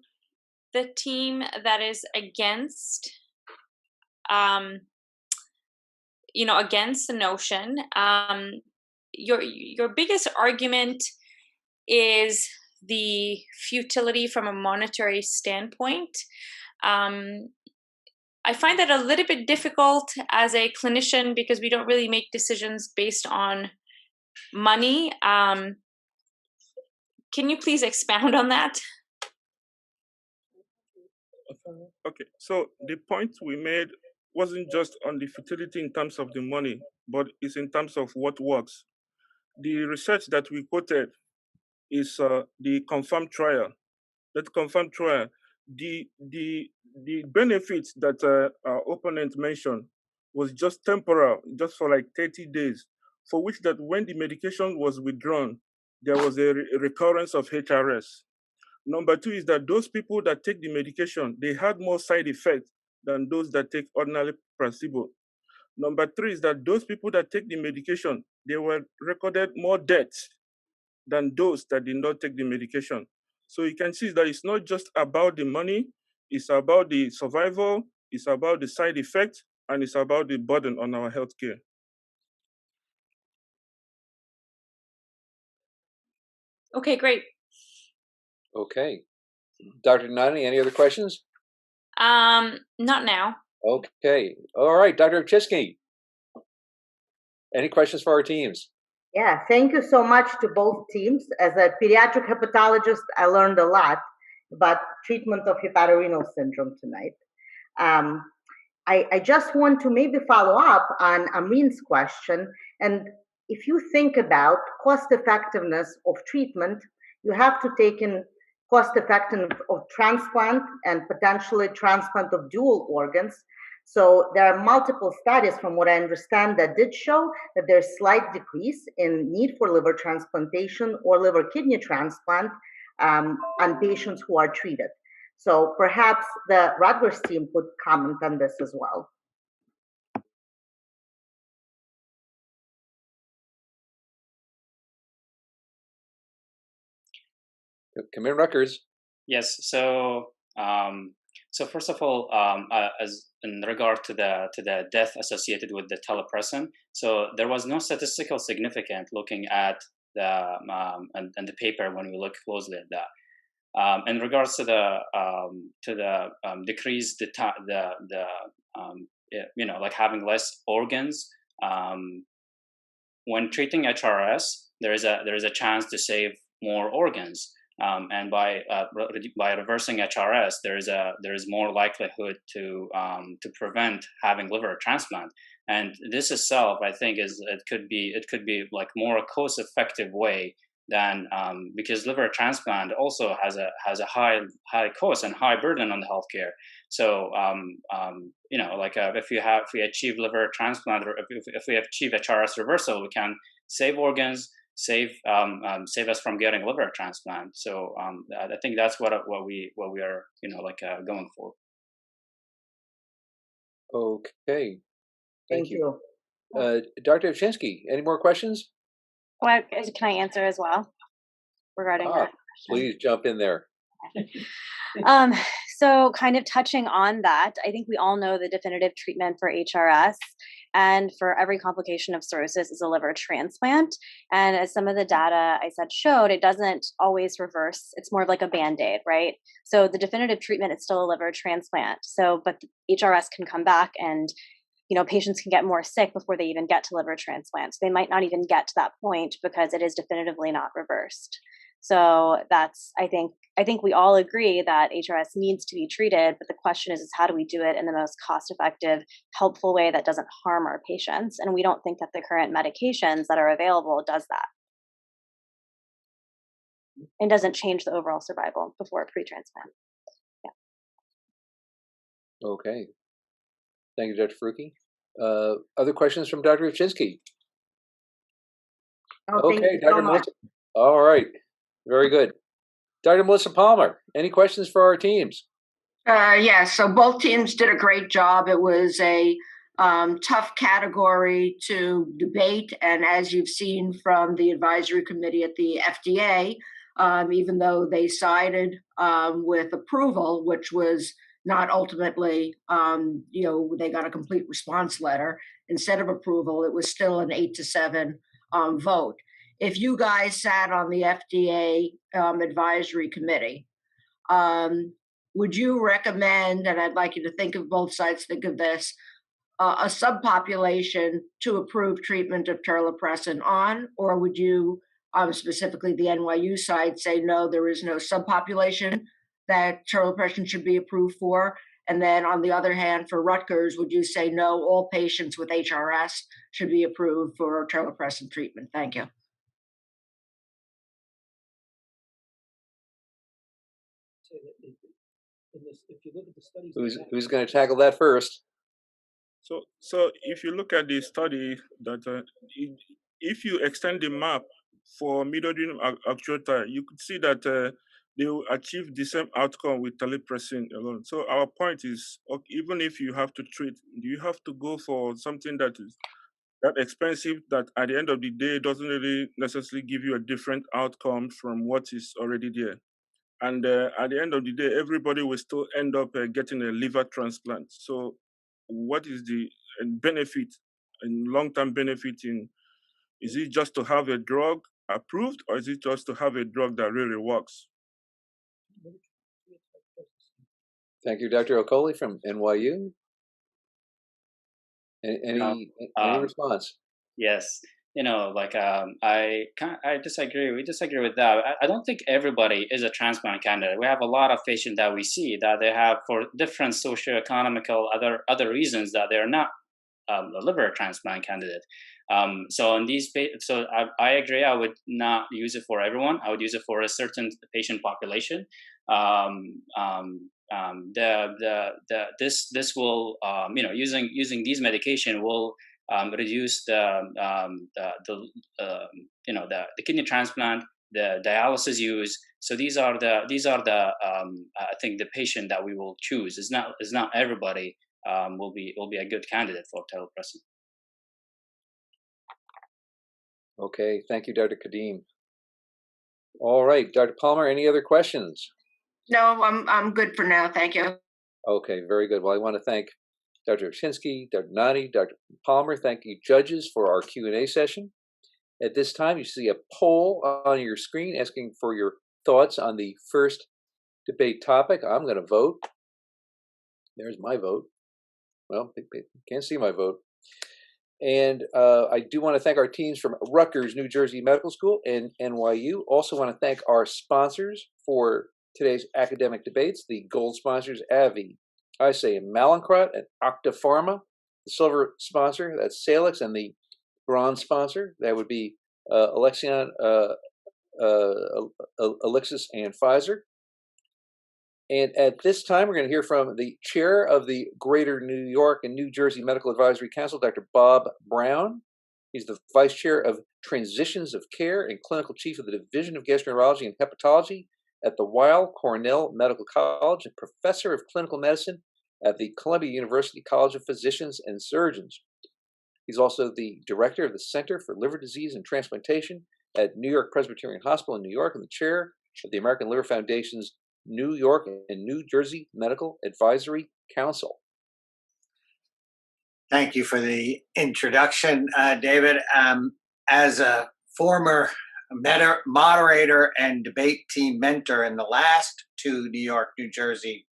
the team that is against against the notion, your biggest argument is the futility from a monetary standpoint. I find that a little bit difficult as a clinician because we don't really make decisions based on money. Can you please expound on that? Okay, so the point we made wasn't just on the futility in terms of the money, but it's in terms of what works. The research that we quoted is the confirmed trial. That confirmed trial, the benefits that our opponent mentioned was just temporal, just for like 30 days, for which that when the medication was withdrawn, there was a recurrence of HRS. Number two is that those people that take the medication, they had more side effects than those that take ordinary placebo. Number three is that those people that take the medication, they were recorded more deaths than those that did not take the medication. So you can see that it's not just about the money, it's about the survival, it's about the side effects, and it's about the burden on our healthcare. Okay, great. Okay. Dr. Nani, any other questions? Not now. Okay. All right. Dr. Ovchitsky, any questions for our teams? Yeah, thank you so much to both teams. As a pediatric hepatologist, I learned a lot about treatment of hepatorenal syndrome tonight. I just want to maybe follow up on Amin's question. And if you think about cost effectiveness of treatment, you have to take in cost effectiveness of transplant and potentially transplant of dual organs. So there are multiple studies, from what I understand, that did show that there's slight decrease in need for liver transplantation or liver kidney transplant on patients who are treated. So perhaps the Rutgers team could comment on this as well. Come in, Rutgers. Yes. So first of all, as in regard to the death associated with the telepressin, so there was no statistical significance looking at the and the paper when we look closely at that. In regards to the decrease like having less organs, when treating HRS, there is a chance to save more organs. And by reversing HRS, there is more likelihood to prevent having liver transplant. And this itself, I think, it could be like more cost effective way than because liver transplant also has a high cost and high burden on the healthcare. So if we achieve liver transplant, or if we achieve HRS reversal, we can save organs, save us from getting liver transplant. So I think that's what we are going for. Okay. Thank you. Dr. Ovchitsky, any more questions? Well, can I answer as well regarding that question? Please jump in there. So kind of touching on that, I think we all know the definitive treatment for HRS and for every complication of cirrhosis is a liver transplant. And as some of the data I said showed, it doesn't always reverse. It's more of like a Band-Aid, right? So the definitive treatment is still a liver transplant. So, but HRS can come back and patients can get more sick before they even get to liver transplants. They might not even get to that point because it is definitively not reversed. So that's, I think we all agree that HRS needs to be treated, but the question is how do we do it in the most cost-effective, helpful way that doesn't harm our patients? And we don't think that the current medications that are available does that. And doesn't change the overall survival before pre-transplant. Yeah. Okay. Thank you, Dr. Faruqi. Other questions from Dr. Ovchitsky? Okay, Dr. Melissa. All right. Very good. Dr. Melissa Palmer, any questions for our teams? Yes, so both teams did a great job. It was a tough category to debate, and as you've seen from the advisory committee at the FDA, even though they sided with approval, which was not ultimately, they got a complete response letter instead of approval, it was still an 8-7 vote. If you guys sat on the FDA advisory committee, would you recommend, and I'd like you to think of both sides, think of this, a subpopulation to approve treatment of terlipressin on, or would you, specifically the NYU side, say no, there is no subpopulation that terlipressin should be approved for? And then on the other hand, for Rutgers, would you say no, all patients with HRS should be approved for terlipressin treatment? Thank you. If you look at the studies, who's going to tackle that first? So if you look at the study, that if you extend the map for midodenum actuata, you could see that they will achieve the same outcome with terlipressin alone. So our point is, even if you have to treat, do you have to go for something that is that expensive, that at the end of the day doesn't really necessarily give you a different outcome from what is already there? And at the end of the day, everybody will still end up getting a liver transplant. So what is the benefit and long-term benefit in, is it just to have a drug approved, or is it just to have a drug that really works? Thank you, Dr. Okoli from NYU. Any response? Yes, I disagree. We disagree with that. I don't think everybody is a transplant candidate. We have a lot of patients that we see that they have, for different socioeconomical other reasons, that they're not a liver transplant candidate. So in these, I agree. I would not use it for everyone. I would use it for a certain patient population. This will, using these medication will reduce the kidney transplant, the dialysis use. So these are the I think the patient that we will choose. It's not everybody will be a good candidate for telepressin. Okay, thank you, Dr. Kadim. All right, Dr. Palmer, any other questions? No, I'm good for now. Thank you. Okay, very good. Well, I want to thank Dr. Oshinsky, Dr. Nani, Dr. Palmer. Thank you, judges, for our Q&A session. At this time, you see a poll on your screen asking for your thoughts on the first debate topic. I'm going to vote. There's my vote. Well, you can't see my vote. And I do want to thank our teams from Rutgers, New Jersey Medical School and NYU. Also want to thank our sponsors for today's academic debates, the gold sponsors, AbbVie, Mallinckrodt, and Octapharma. The silver sponsor, that's Salix, and the bronze sponsor, that would be Alexion, Elixis, and Pfizer. And at this time, we're going to hear from the chair of the Greater New York and New Jersey Medical Advisory Council, Dr. Bob Brown. He's the vice chair of Transitions of Care and clinical chief of the Division of Gastroenterology and Hepatology at the Weill Cornell Medical College and professor of clinical medicine at the Columbia University College of Physicians and Surgeons. He's also the director of the Center for Liver Disease and Transplantation at New York Presbyterian Hospital in New York and the chair of the American Liver Foundation's New York and New Jersey Medical Advisory Council. Thank you for the introduction, David. As a former moderator and debate team mentor in the last two New York, New Jersey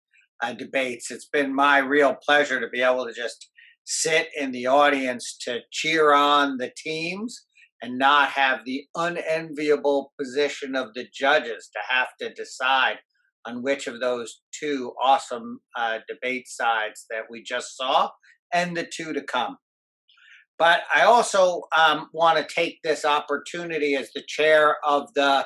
debates, it's been my real pleasure to be able to just sit in the audience to cheer on the teams and not have the unenviable position of the judges to have to decide on which of those two awesome debate sides that we just saw and the two to come. But I also want to take this opportunity as the chair of the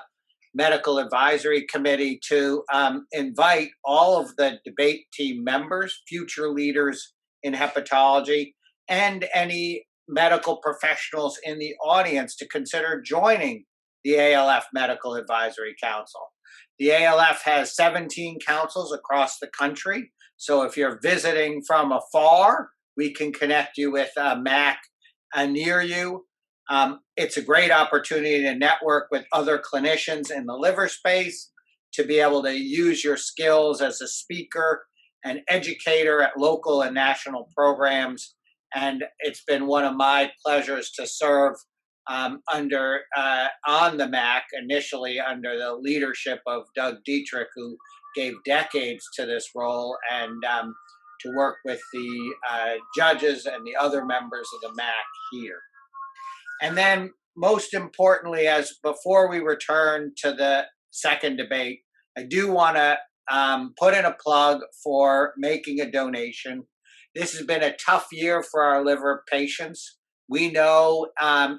Medical Advisory Committee to invite all of the debate team members, future leaders in hepatology, and any medical professionals in the audience to consider joining the ALF Medical Advisory Council. The ALF has 17 councils across the country, so if you're visiting from afar, we can connect you with MAC near you. It's a great opportunity to network with other clinicians in the liver space, to be able to use your skills as a speaker and educator at local and national programs. And it's been one of my pleasures to serve on the MAC, initially under the leadership of Doug Dietrich, who gave decades to this role, and to work with the judges and the other members of the MAC here. And then, most importantly, as before we return to the second debate, I do want to put in a plug for making a donation. This has been a tough year for our liver patients. We know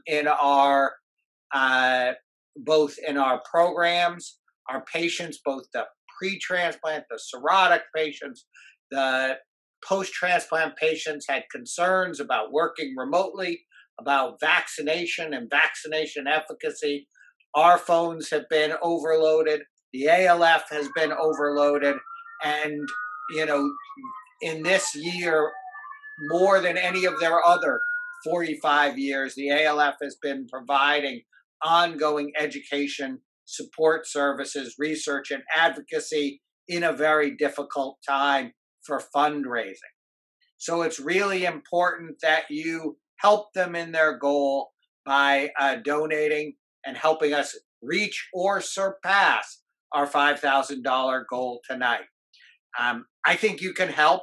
in our both in our programs, our patients, both the pre-transplant, the cirrhotic patients, the post-transplant patients, had concerns about working remotely, about vaccination and vaccination efficacy. Our phones have been overloaded. The ALF has been overloaded. And, you know, in this year, more than any of their other 45 years, the ALF has been providing ongoing education, support services, research, and advocacy in a very difficult time for fundraising. So it's really important that you help them in their goal by donating and helping us reach or surpass our $5,000 goal tonight. I think you can help.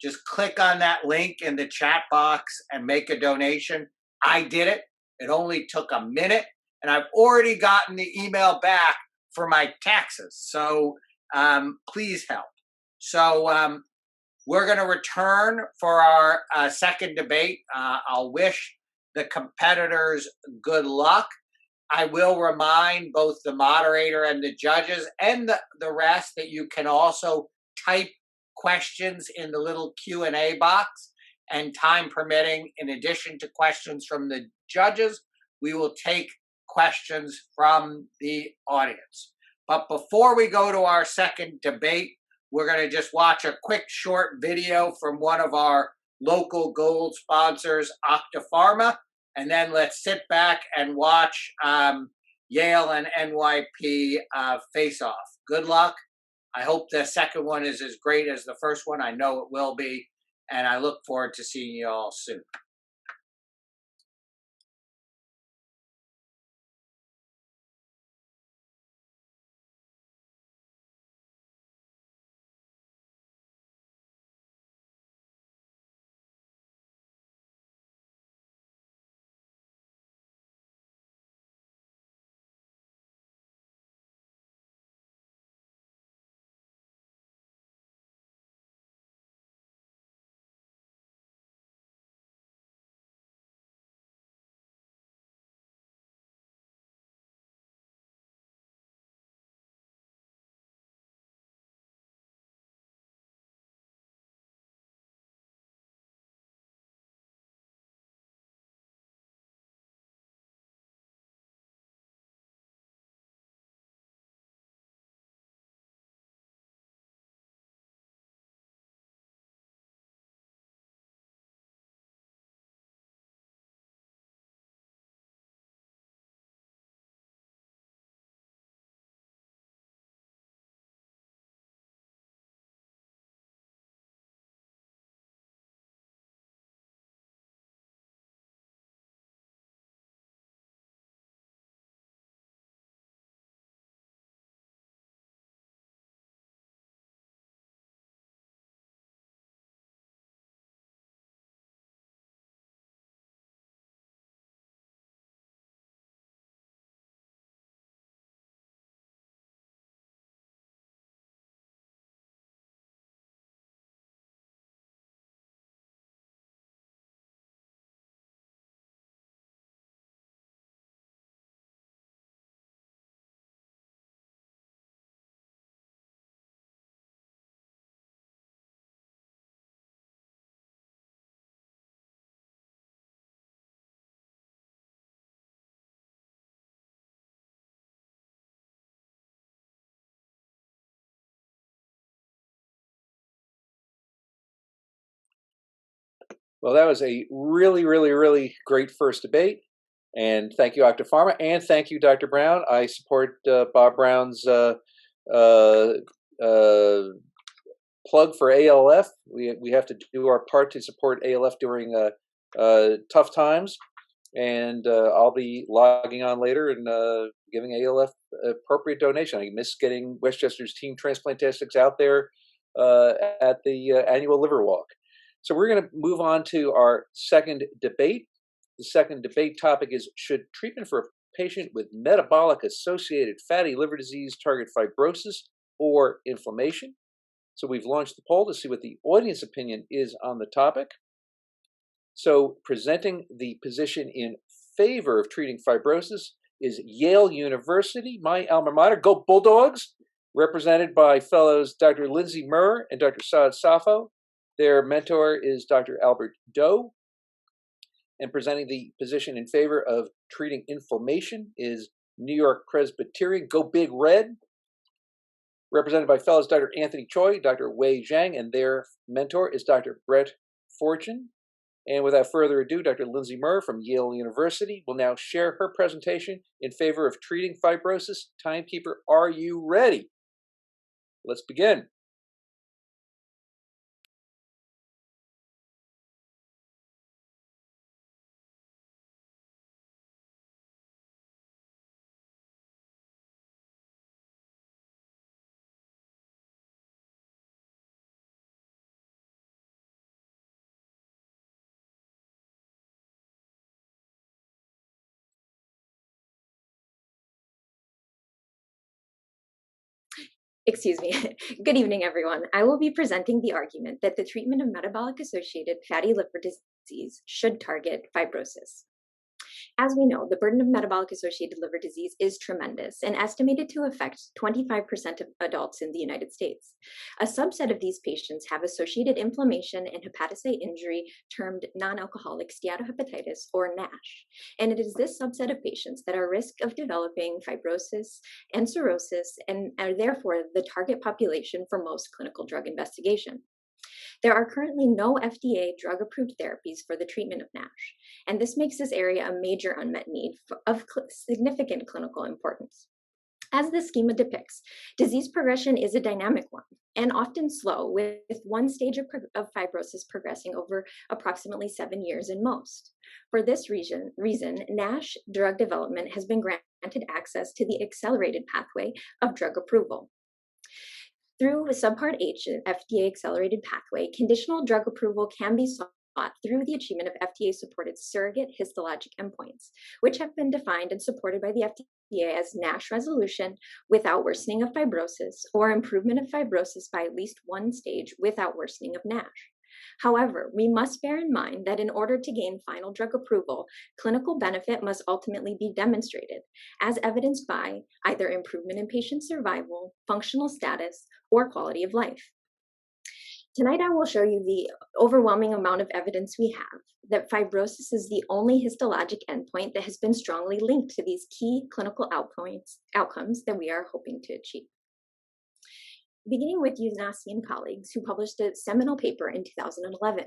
Just click on that link in the chat box and make a donation. I did it. It only took a minute, and I've already gotten the email back for my taxes. So please help. So we're going to return for our second debate. I'll wish the competitors good luck. I will remind both the moderator and the judges and the rest that you can also type questions in the little Q&A box, and time permitting, in addition to questions from the judges, we will take questions from the audience. But before we go to our second debate, we're going to just watch a quick short video from one of our local gold sponsors, Octapharma, and then let's sit back and watch Yale and NYP face off. Good luck. I hope the second one is as great as the first one. I know it will be, and I look forward to seeing you all soon. Well, that was a really, really, really great first debate. And thank you, Dr. Pharma, and thank you, Dr. Brown. I support Bob Brown's plug for ALF. We have to do our part to support ALF during tough times. And I'll be logging on later and giving ALF appropriate donation. I miss getting Westchester's team transplantastics out there at the annual liver walk. So we're going to move on to our second debate. The second debate topic is, should treatment for a patient with metabolic-associated fatty liver disease target fibrosis or inflammation? So we've launched the poll to see what the audience opinion is on the topic. So presenting the position in favor of treating fibrosis is Yale University, my alma mater. Go Bulldogs! Represented by fellows Dr. Lindsay Murr and Dr. Saad Safo. Their mentor is Dr. Albert Doe. And presenting the position in favor of treating inflammation is New York Presbyterian. Go Big Red! Represented by fellows Dr. Anthony Choi, Dr. Wei Zhang, and their mentor is Dr. Brett Fortune. And without further ado, Dr. Lindsay Murr from Yale University will now share her presentation in favor of treating fibrosis. Timekeeper, are you ready? Let's begin. Excuse me. Good evening, everyone. I will be presenting the argument that the treatment of metabolic-associated fatty liver disease should target fibrosis. As we know, the burden of metabolic-associated liver disease is tremendous and estimated to affect 25% of adults in the United States. A subset of these patients have associated inflammation and hepatocyte injury termed non-alcoholic steatohepatitis, or NASH. And it is this subset of patients that are at risk of developing fibrosis and cirrhosis and are therefore the target population for most clinical drug investigation. There are currently no FDA drug-approved therapies for the treatment of NASH, and this makes this area a major unmet need of significant clinical importance. As the schema depicts, disease progression is a dynamic one and often slow, with one stage of fibrosis progressing over approximately 7 years in most. For this reason, NASH drug development has been granted access to the accelerated pathway of drug approval. Through Subpart H, FDA accelerated pathway, conditional drug approval can be sought through the achievement of FDA-supported surrogate histologic endpoints, which have been defined and supported by the FDA as NASH resolution without worsening of fibrosis, or improvement of fibrosis by at least one stage without worsening of NASH. However, we must bear in mind that in order to gain final drug approval, clinical benefit must ultimately be demonstrated, as evidenced by either improvement in patient survival, functional status, or quality of life. Tonight, I will show you the overwhelming amount of evidence we have that fibrosis is the only histologic endpoint that has been strongly linked to these key clinical outcomes that we are hoping to achieve. Beginning with Yunasi and colleagues, who published a seminal paper in 2011.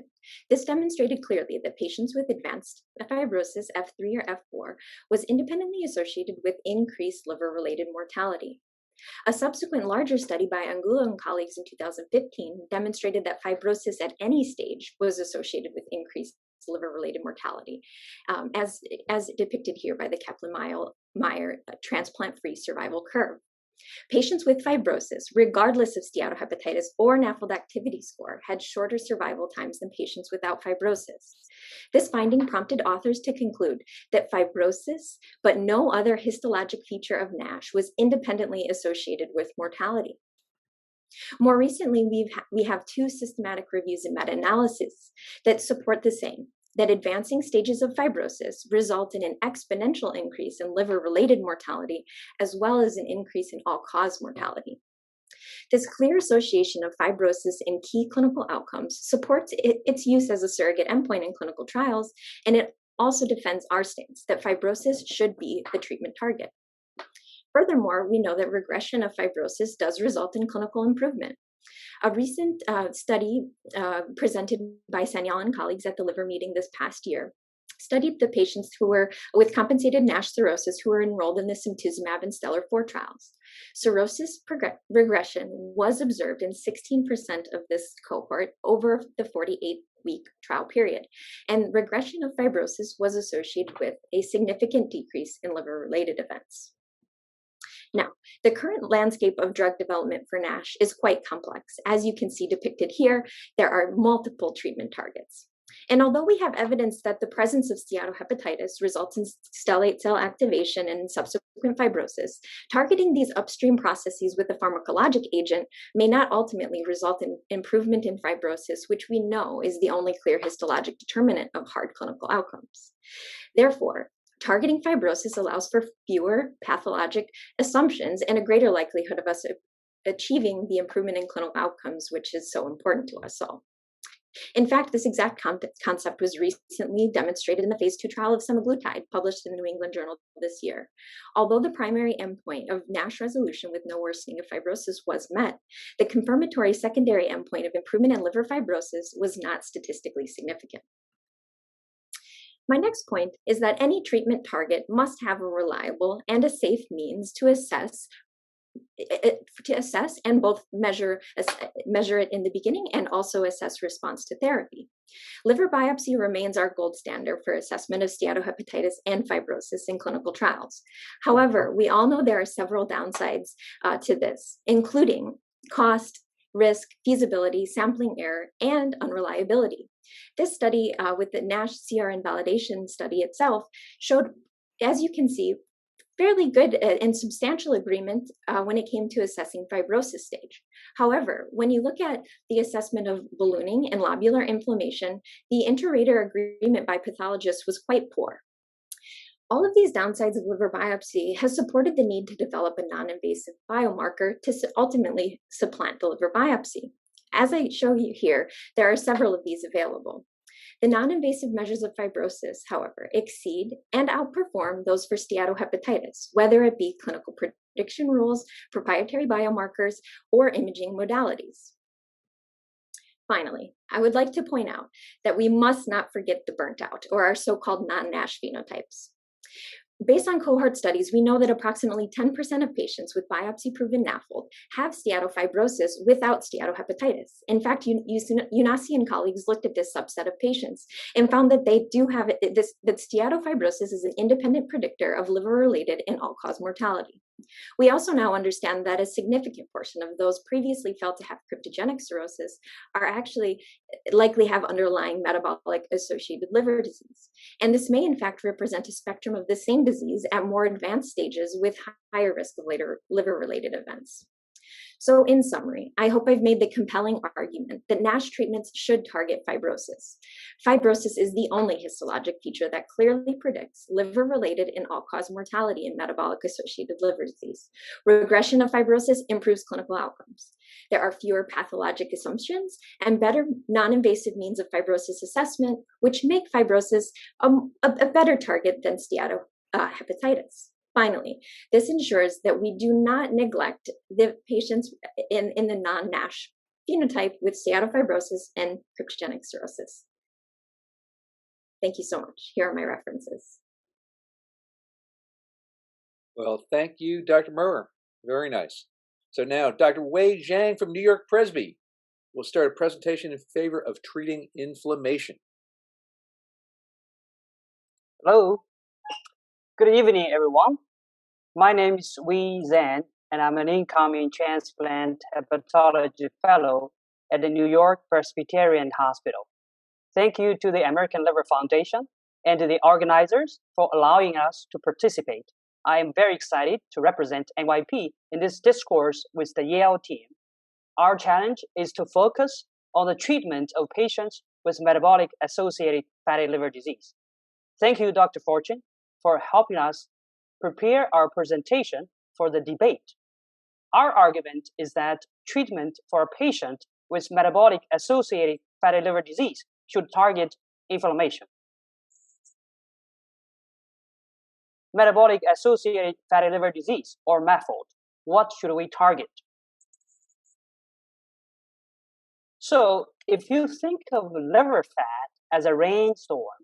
This demonstrated clearly that patients with advanced fibrosis F3 or F4 was independently associated with increased liver-related mortality. A subsequent larger study by Angulo and colleagues in 2015 demonstrated that fibrosis at any stage was associated with increased liver-related mortality, as depicted here by the Kaplan-Meier transplant-free survival curve. Patients with fibrosis, regardless of steatohepatitis or NAFLD activity score, had shorter survival times than patients without fibrosis. This finding prompted authors to conclude that fibrosis, but no other histologic feature of NASH, was independently associated with mortality. More recently, we have two systematic reviews and meta-analyses that support the same, that advancing stages of fibrosis result in an exponential increase in liver-related mortality, as well as an increase in all-cause mortality. This clear association of fibrosis in key clinical outcomes supports its use as a surrogate endpoint in clinical trials, and it also defends our stance that fibrosis should be the treatment target. Furthermore, we know that regression of fibrosis does result in clinical improvement. A recent study presented by Sanyal and colleagues at the liver meeting this past year studied the patients who were with compensated NASH cirrhosis who were enrolled in the simtuzumab and STELLAR-4 trials. Cirrhosis regression was observed in 16% of this cohort over the 48-week trial period, and regression of fibrosis was associated with a significant decrease in liver-related events. Now, the current landscape of drug development for NASH is quite complex. As you can see depicted here, there are multiple treatment targets. And although we have evidence that the presence of steatohepatitis results in stellate cell activation and subsequent fibrosis, targeting these upstream processes with a pharmacologic agent may not ultimately result in improvement in fibrosis, which we know is the only clear histologic determinant of hard clinical outcomes. Therefore, targeting fibrosis allows for fewer pathologic assumptions and a greater likelihood of us achieving the improvement in clinical outcomes, which is so important to us all. In fact, this exact concept was recently demonstrated in the phase 2 trial of semaglutide, published in the New England Journal this year. Although the primary endpoint of NASH resolution with no worsening of fibrosis was met, the confirmatory secondary endpoint of improvement in liver fibrosis was not statistically significant. My next point is that any treatment target must have a reliable and a safe means to assess and both measure it in the beginning and also assess response to therapy. Liver biopsy remains our gold standard for assessment of steatohepatitis and fibrosis in clinical trials. However, we all know there are several downsides to this, including cost, risk, feasibility, sampling error, and unreliability. This study with the NASH CRN validation study itself showed, as you can see, fairly good and substantial agreement when it came to assessing fibrosis stage. However, when you look at the assessment of ballooning and lobular inflammation, the inter-rater agreement by pathologists was quite poor. All of these downsides of liver biopsy has supported the need to develop a non-invasive biomarker to ultimately supplant the liver biopsy. As I show you here, there are several of these available. The non-invasive measures of fibrosis, however, exceed and outperform those for steatohepatitis, whether it be clinical prediction rules, proprietary biomarkers, or imaging modalities. Finally, I would like to point out that we must not forget the burnt out, or our so-called non-NASH phenotypes. Based on cohort studies, we know that approximately 10% of patients with biopsy-proven NAFLD have steatofibrosis without steatohepatitis. In fact, Unasi and colleagues looked at this subset of patients and found that they do have that steatofibrosis is an independent predictor of liver-related and all-cause mortality. We also now understand that a significant portion of those previously felt to have cryptogenic cirrhosis are actually likely have underlying metabolic-associated liver disease. And this may in fact represent a spectrum of the same disease at more advanced stages with higher risk of later liver-related events. So in summary, I hope I've made the compelling argument that NASH treatments should target fibrosis. Fibrosis is the only histologic feature that clearly predicts liver-related and all-cause mortality in metabolic-associated liver disease. Regression of fibrosis improves clinical outcomes. There are fewer pathologic assumptions and better non-invasive means of fibrosis assessment, which make fibrosis a better target than steatohepatitis. Finally, this ensures that we do not neglect the patients in the non-NASH phenotype with steatofibrosis and cryptogenic cirrhosis. Thank you so much. Here are my references. Well, thank you, Dr. Murr. Very nice. So now, Dr. Wei Zhang from New York Presby will start a presentation in favor of treating inflammation. Hello. Good evening, everyone. My name is Wei Zhang, and I'm an incoming transplant hepatology fellow at the New York Presbyterian Hospital. Thank you to the American Liver Foundation and to the organizers for allowing us to participate. I am very excited to represent NYP in this discourse with the Yale team. Our challenge is to focus on the treatment of patients with metabolic-associated fatty liver disease. Thank you, Dr. Fortune, for helping us prepare our presentation for the debate. Our argument is that treatment for a patient with metabolic-associated fatty liver disease should target inflammation. Metabolic-associated fatty liver disease, or MAFLD. What should we target? So, if you think of liver fat as a rainstorm,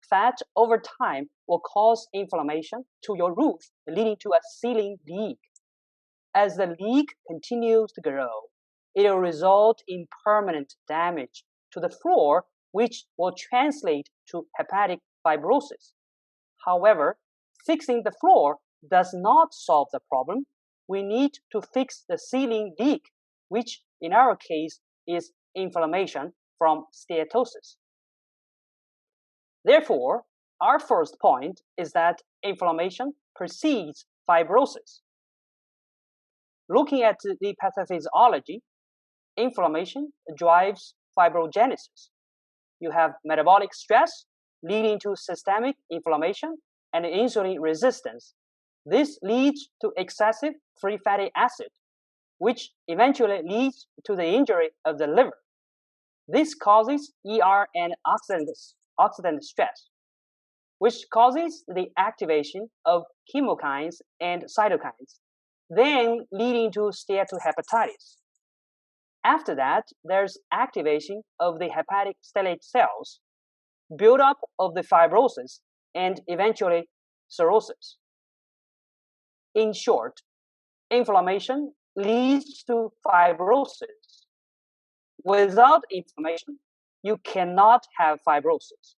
fat over time will cause inflammation to your roof, leading to a ceiling leak. As the leak continues to grow, it will result in permanent damage to the floor, which will translate to hepatic fibrosis. However, fixing the floor does not solve the problem. We need to fix the ceiling leak, which in our case is inflammation from steatosis. Therefore, our first point is that inflammation precedes fibrosis. Looking at the pathophysiology, inflammation drives fibrogenesis. You have metabolic stress leading to systemic inflammation and insulin resistance. This leads to excessive free fatty acid, which eventually leads to the injury of the liver. This causes ER and oxidant stress, which causes the activation of chemokines and cytokines, then leading to steatohepatitis. After that, there's activation of the hepatic stellate cells, buildup of the fibrosis, and eventually cirrhosis. In short, inflammation leads to fibrosis. Without inflammation, you cannot have fibrosis.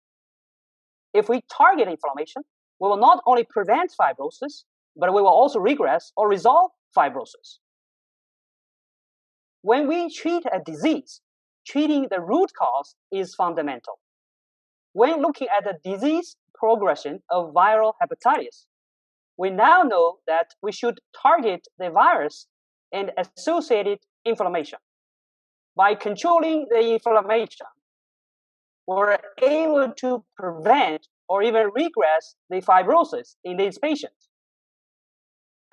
If we target inflammation, we will not only prevent fibrosis, but we will also regress or resolve fibrosis. When we treat a disease, treating the root cause is fundamental. When looking at the disease progression of viral hepatitis, we now know that we should target the virus and associated inflammation. By controlling the inflammation, we're able to prevent or even regress the fibrosis in these patients.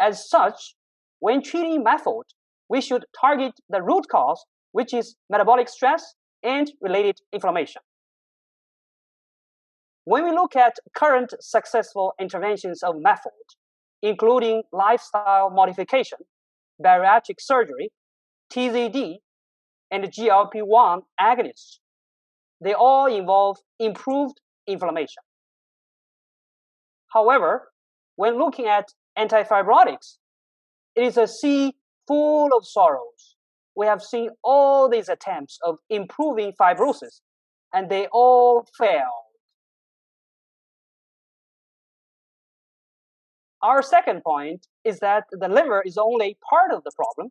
As such, when treating MEFOD, we should target the root cause, which is metabolic stress and related inflammation. When we look at current successful interventions of MEFOD, including lifestyle modification, bariatric surgery, TZD, and GLP-1 agonists, they all involve improved inflammation. However, when looking at antifibrotics, it is a sea full of sorrows. We have seen all these attempts of improving fibrosis, and they all fail. Our second point is that the liver is only part of the problem.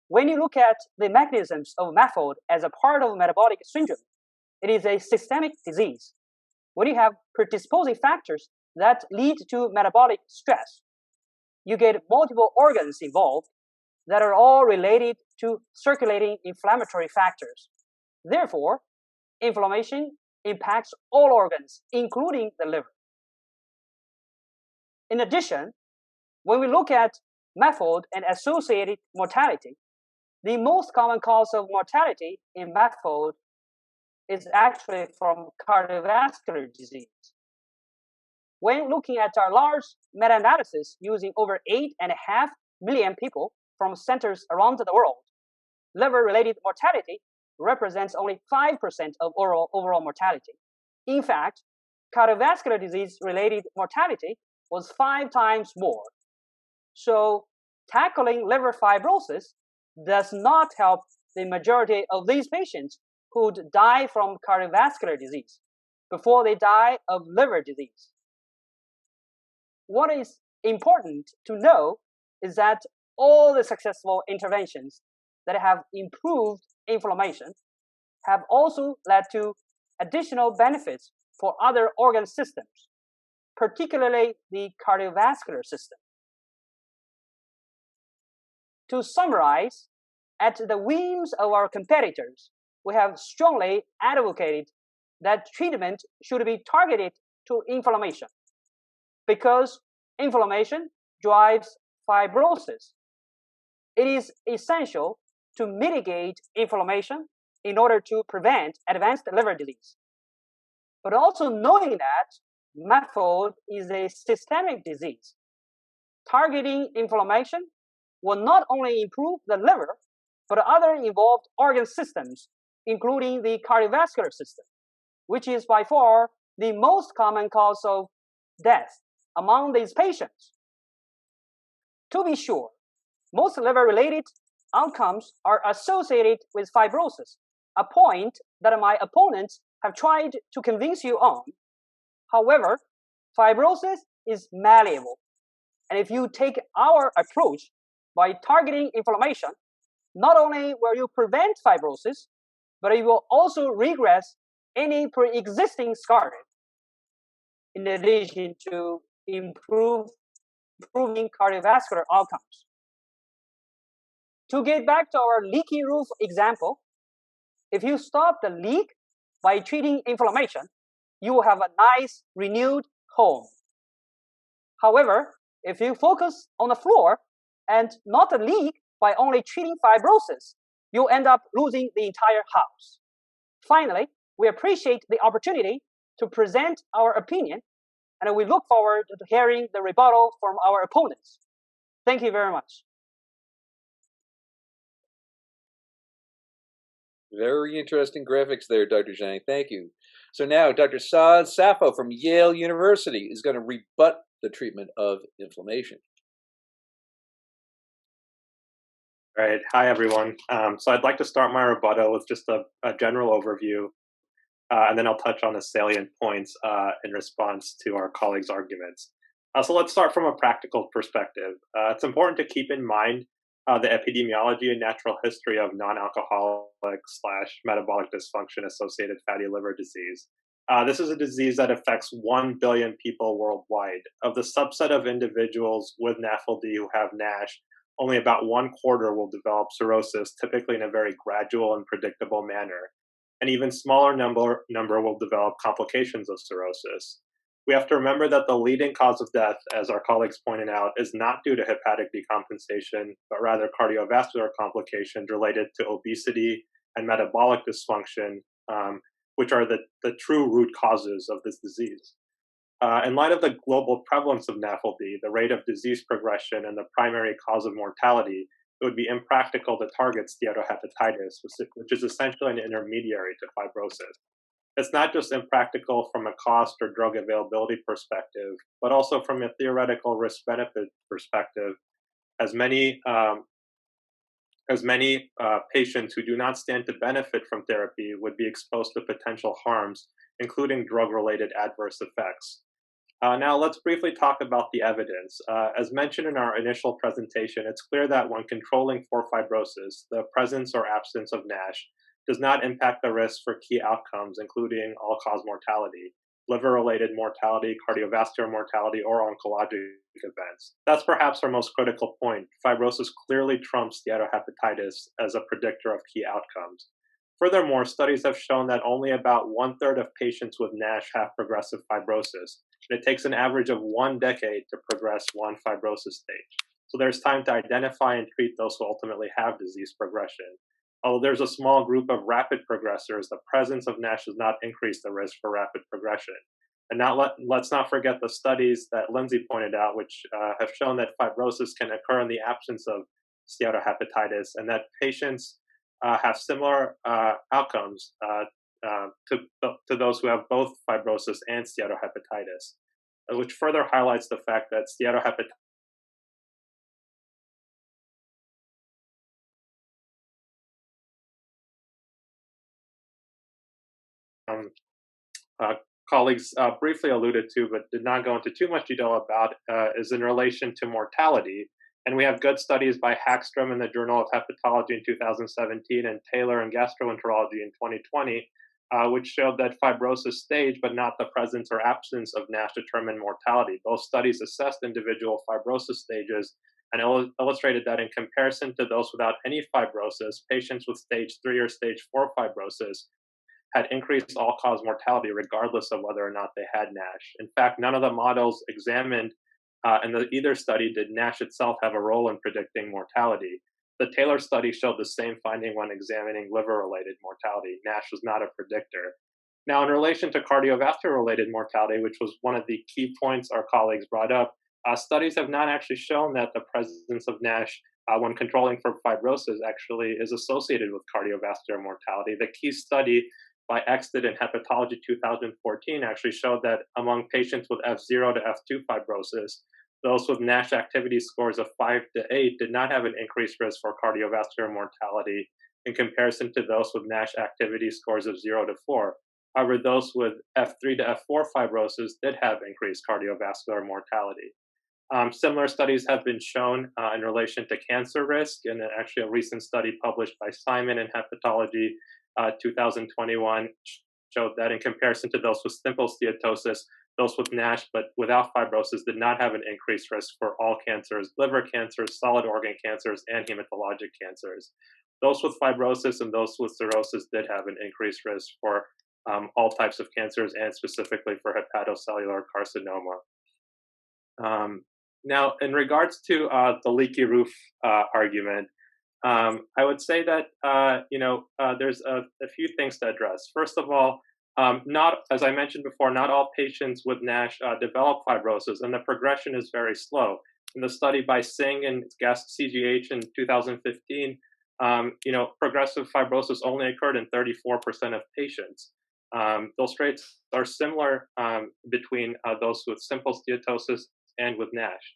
When you look at the mechanisms of MEFOD as a part of metabolic syndrome, it is a systemic disease. When you have predisposing factors that lead to metabolic stress, you get multiple organs involved that are all related to circulating inflammatory factors. Therefore, inflammation impacts all organs, including the liver. In addition, when we look at MEFOD and associated mortality, the most common cause of mortality in MEFOD is actually from cardiovascular disease. When looking at our large meta-analysis using over 8.5 million people from centers around the world, liver-related mortality represents only 5% of overall mortality. In fact, cardiovascular disease-related mortality was 5 times more. So tackling liver fibrosis does not help the majority of these patients who would die from cardiovascular disease before they die of liver disease. What is important to know is that all the successful interventions that have improved inflammation have also led to additional benefits for other organ systems, particularly the cardiovascular system. To summarize, at the whims of our competitors, we have strongly advocated that treatment should be targeted to inflammation because inflammation drives fibrosis. It is essential to mitigate inflammation in order to prevent advanced liver disease. But also knowing that MEFOD is a systemic disease, targeting inflammation will not only improve the liver, but other involved organ systems, including the cardiovascular system, which is by far the most common cause of death among these patients. To be sure, most liver-related outcomes are associated with fibrosis, a point that my opponents have tried to convince you on. However, fibrosis is malleable, and if you take our approach by targeting inflammation, not only will you prevent fibrosis, but you will also regress any pre-existing scarring, in addition to improving cardiovascular outcomes. To get back to our leaky roof example, if you stop the leak by treating inflammation, you will have a nice, renewed home. However, if you focus on the floor and not the leak by only treating fibrosis, you'll end up losing the entire house. Finally, we appreciate the opportunity to present our opinion, and we look forward to hearing the rebuttal from our opponents. Thank you very much. Very interesting graphics there, Dr. Zhang. Thank you. So now Dr. Saad Safo from Yale University is going to rebut the treatment of inflammation. All right. Hi, everyone. So I'd like to start my rebuttal with just a general overview, and then I'll touch on the salient points in response to our colleagues' arguments. So let's start from a practical perspective. It's important to keep in mind the epidemiology and natural history of non-alcoholic / metabolic dysfunction associated fatty liver disease. This is a disease that affects 1 billion people worldwide. Of the subset of individuals with NAFLD who have NASH, only about 1/4 will develop cirrhosis, typically in a very gradual and predictable manner. An even smaller number will develop complications of cirrhosis. We have to remember that the leading cause of death, as our colleagues pointed out, is not due to hepatic decompensation, but rather cardiovascular complications related to obesity and metabolic dysfunction, which are the true root causes of this disease. In light of the global prevalence of NAFLD, the rate of disease progression, and the primary cause of mortality, it would be impractical to target steatohepatitis, which is essentially an intermediary to fibrosis. It's not just impractical from a cost or drug availability perspective, but also from a theoretical risk-benefit perspective, as many patients who do not stand to benefit from therapy would be exposed to potential harms, including drug-related adverse effects. Now, let's briefly talk about the evidence. As mentioned in our initial presentation, it's clear that when controlling for fibrosis, the presence or absence of NASH does not impact the risk for key outcomes, including all-cause mortality, liver-related mortality, cardiovascular mortality, or oncologic events. That's perhaps our most critical point. Fibrosis clearly trumps steatohepatitis as a predictor of key outcomes. Furthermore, studies have shown that only about 1/3 of patients with NASH have progressive fibrosis, and it takes an average of 1 decade to progress one fibrosis stage. So there's time to identify and treat those who ultimately have disease progression. Although there's a small group of rapid progressors, the presence of NASH does not increase the risk for rapid progression. And let's not forget the studies that Lindsay pointed out, which have shown that fibrosis can occur in the absence of steatohepatitis, and that patients have similar outcomes to those who have both fibrosis and steatohepatitis, which further highlights the fact that steatohepatitis colleagues briefly alluded to, but did not go into too much detail about, is in relation to mortality. And we have good studies by Hackstrom in the Journal of Hepatology in 2017 and Taylor in Gastroenterology in 2020, which showed that fibrosis stage, but not the presence or absence of NASH determined mortality. Both studies assessed individual fibrosis stages and illustrated that in comparison to those without any fibrosis, patients with stage 3 or stage 4 fibrosis had increased all-cause mortality regardless of whether or not they had NASH. In fact, none of the models examined in either study did NASH itself have a role in predicting mortality. The Taylor study showed the same finding when examining liver-related mortality. NASH was not a predictor. Now, in relation to cardiovascular-related mortality, which was one of the key points our colleagues brought up, studies have not actually shown that the presence of NASH when controlling for fibrosis actually is associated with cardiovascular mortality. The key study by Exted in Hepatology 2014 actually showed that among patients with F0 to F2 fibrosis, those with NASH activity scores of 5 to 8 did not have an increased risk for cardiovascular mortality in comparison to those with NASH activity scores of 0 to 4. However, those with F3 to F4 fibrosis did have increased cardiovascular mortality. Similar studies have been shown in relation to cancer risk, and actually a recent study published by Simon in Hepatology 2021 showed that in comparison to those with simple steatosis, those with NASH but without fibrosis did not have an increased risk for all cancers, liver cancers, solid organ cancers, and hematologic cancers. Those with fibrosis and those with cirrhosis did have an increased risk for all types of cancers and specifically for hepatocellular carcinoma. Now, in regards to the leaky roof argument, I would say that there's a few things to address. First of all, not, as I mentioned before, not all patients with NASH develop fibrosis, and the progression is very slow. In the study by Singh and CGH in 2015, progressive fibrosis only occurred in 34% of patients. Those rates are similar between those with simple steatosis and with NASH.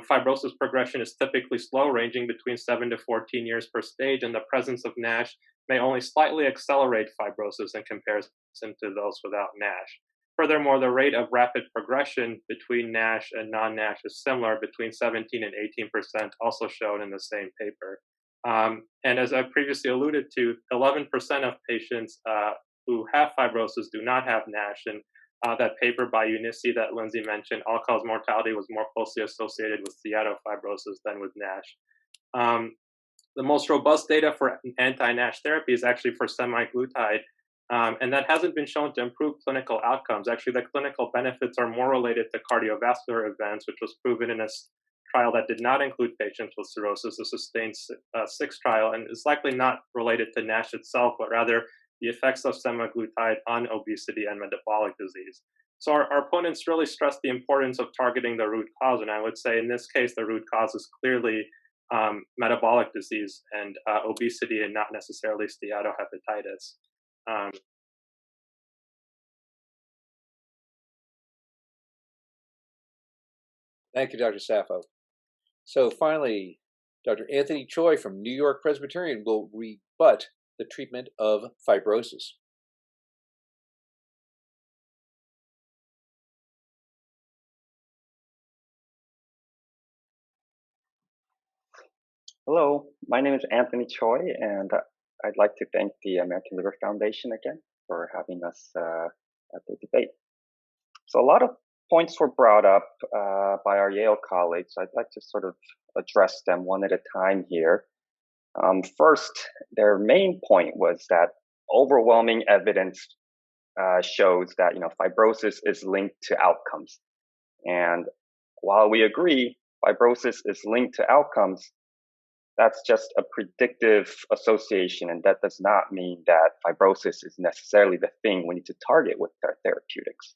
Fibrosis progression is typically slow, ranging between 7 to 14 years per stage, and the presence of NASH may only slightly accelerate fibrosis in comparison to those without NASH. Furthermore, the rate of rapid progression between NASH and non-NASH is similar, between 17 and 18%, also shown in the same paper. And as I previously alluded to, 11% of patients who have fibrosis do not have NASH. And that paper by Unisi that Lindsay mentioned, all-cause mortality was more closely associated with steatofibrosis than with NASH. The most robust data for anti-NASH therapy is actually for semaglutide, and that hasn't been shown to improve clinical outcomes. Actually, the clinical benefits are more related to cardiovascular events, which was proven in a trial that did not include patients with cirrhosis, the SUSTAIN-6 trial, and is likely not related to NASH itself, but rather the effects of semaglutide on obesity and metabolic disease. So our opponents really stress the importance of targeting the root cause, and I would say in this case, the root cause is clearly metabolic disease and obesity, and not necessarily steatohepatitis. Thank you, Dr. Sappho. So finally, Dr. Anthony Choi from New York Presbyterian will rebut the treatment of fibrosis. Hello, my name is Anthony Choi, and I'd like to thank the American Liver Foundation again for having us at the debate. So a lot of points were brought up by our Yale colleagues. I'd like to sort of address them one at a time here. First, their main point was that overwhelming evidence shows that fibrosis is linked to outcomes. And while we agree fibrosis is linked to outcomes, that's just a predictive association, and that does not mean that fibrosis is necessarily the thing we need to target with our therapeutics.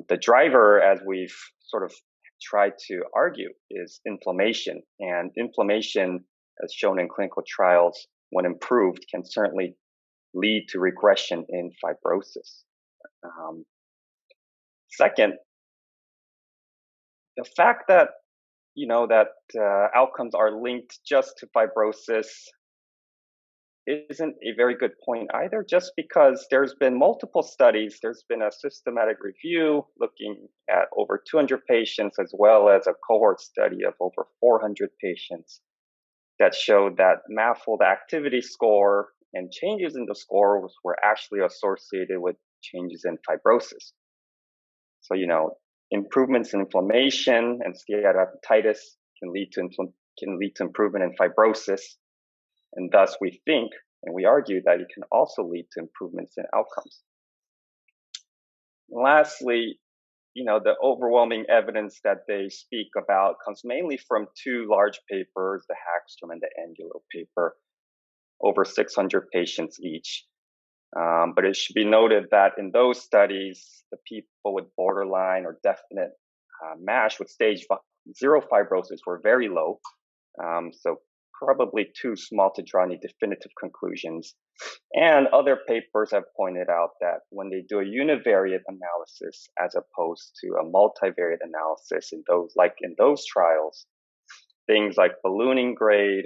The driver, as we've sort of tried to argue, is inflammation, and inflammation, as shown in clinical trials, when improved, can certainly lead to regression in fibrosis. Second, the fact that outcomes are linked just to fibrosis isn't a very good point either, just because there's been multiple studies. There's been a systematic review looking at over 200 patients, as well as a cohort study of over 400 patients that showed that MAFLD activity score and changes in the scores were actually associated with changes in fibrosis. So, improvements in inflammation and steatohepatitis can lead to improvement in fibrosis, and thus we think and we argue that it can also lead to improvements in outcomes. And lastly, the overwhelming evidence that they speak about comes mainly from two large papers, the Hagstrom and the Angulo paper, over 600 patients each. But it should be noted that in those studies, the people with borderline or definite MASH with stage 0 fibrosis were very low, so probably too small to draw any definitive conclusions. And other papers have pointed out that when they do a univariate analysis as opposed to a multivariate analysis in those trials, things like ballooning grade,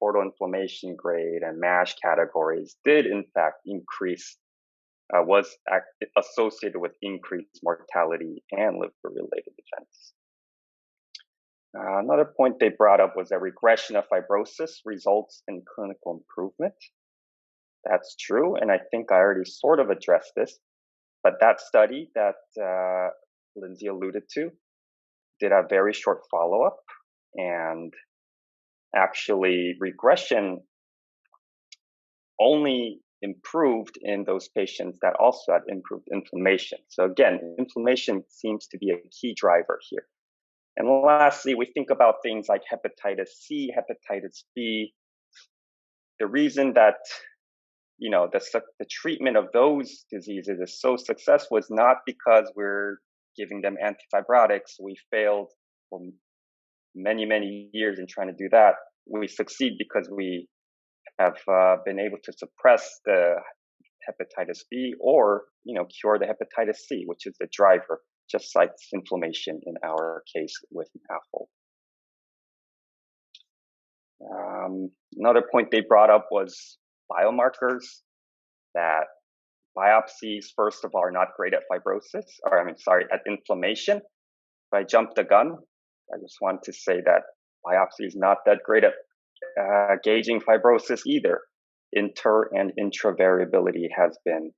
portal inflammation grade, and MASH categories did in fact was associated with increased mortality and liver-related events. Another point they brought up was that regression of fibrosis results in clinical improvement. That's true, and I think I already sort of addressed this, but that study that Lindsay alluded to did a very short follow-up, and actually regression only improved in those patients that also had improved inflammation. So again, inflammation seems to be a key driver here. And lastly, we think about things like hepatitis C, hepatitis B. The reason that the treatment of those diseases is so successful is not because we're giving them antifibrotics. We failed for many, many years in trying to do that. We succeed because we have been able to suppress the hepatitis B or cure the hepatitis C, which is the driver, just like inflammation in our case with MAFLD. Another point they brought up was biomarkers, that biopsies, first of all, are not great at at inflammation. If I jumped the gun, I just want to say that biopsy is not that great at gauging fibrosis either. inter and intra variability has been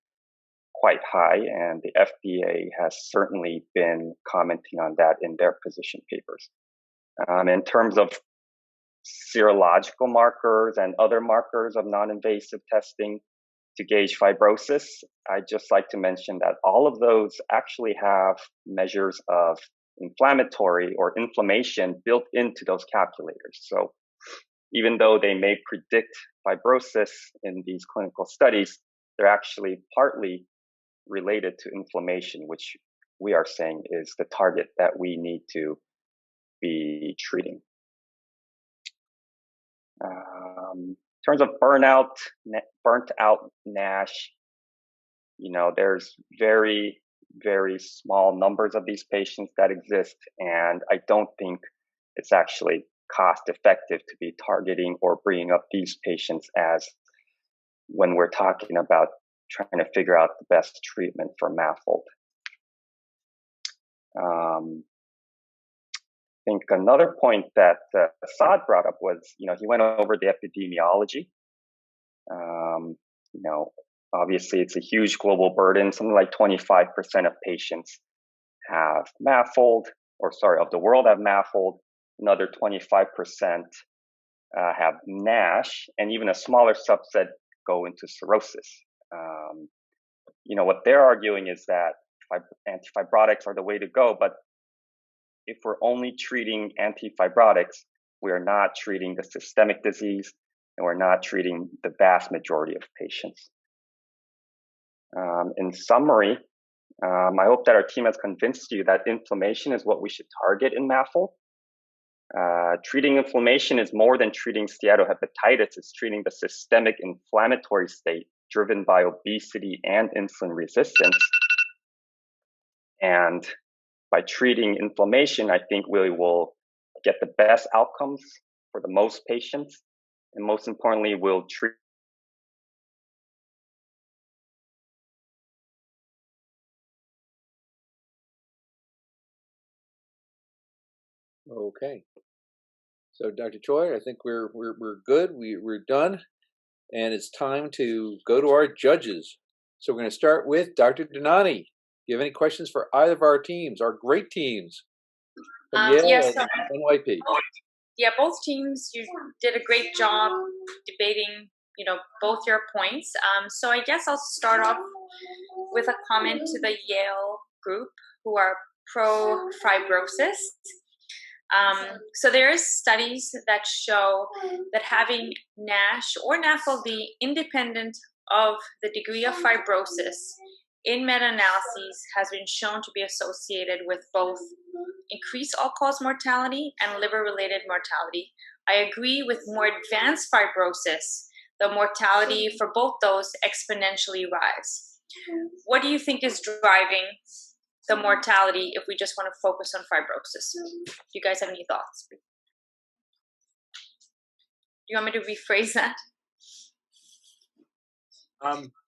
quite high, and the FDA has certainly been commenting on that in their position papers. In terms of serological markers and other markers of non-invasive testing to gauge fibrosis, I'd just like to mention that all of those actually have measures of inflammatory or inflammation built into those calculators. So even though they may predict fibrosis in these clinical studies, they're actually partly related to inflammation, which we are saying is the target that we need to be treating. In terms of burnt out NASH, there's very, very small numbers of these patients that exist, and I don't think it's actually cost effective to be targeting or bringing up these patients as when we're talking about trying to figure out the best treatment for MAFLD. I think another point that Assad brought up was, he went over the epidemiology. Obviously it's a huge global burden. Something like 25% of patients have MAFLD, of the world have MAFLD. Another 25% have NASH, and even a smaller subset go into cirrhosis. What they're arguing is that antifibrotics are the way to go, but if we're only treating antifibrotics, we are not treating the systemic disease, and we're not treating the vast majority of patients. In summary, I hope that our team has convinced you that inflammation is what we should target in MAFLD. Treating inflammation is more than treating steatohepatitis. It's treating the systemic inflammatory state driven by obesity and insulin resistance. And by treating inflammation, I think we will get the best outcomes for the most patients. And most importantly, we'll treat. Okay. So Dr. Choi, I think we're good. We're done. And it's time to go to our judges. So we're going to start with Dr. Donani. Do you have any questions for either of our teams, our great teams? Yes. And NYP. Yeah, both teams, you did a great job debating, both your points. So I guess I'll start off with a comment to the Yale group who are pro-fibrosis. So there is studies that show that having NASH or NAFLD independent of the degree of fibrosis in meta-analyses has been shown to be associated with both increased all-cause mortality and liver-related mortality. I agree with more advanced fibrosis, the mortality for both those exponentially rise. What do you think is driving the mortality if we just want to focus on fibrosis? Do you guys have any thoughts? Do you want me to rephrase that?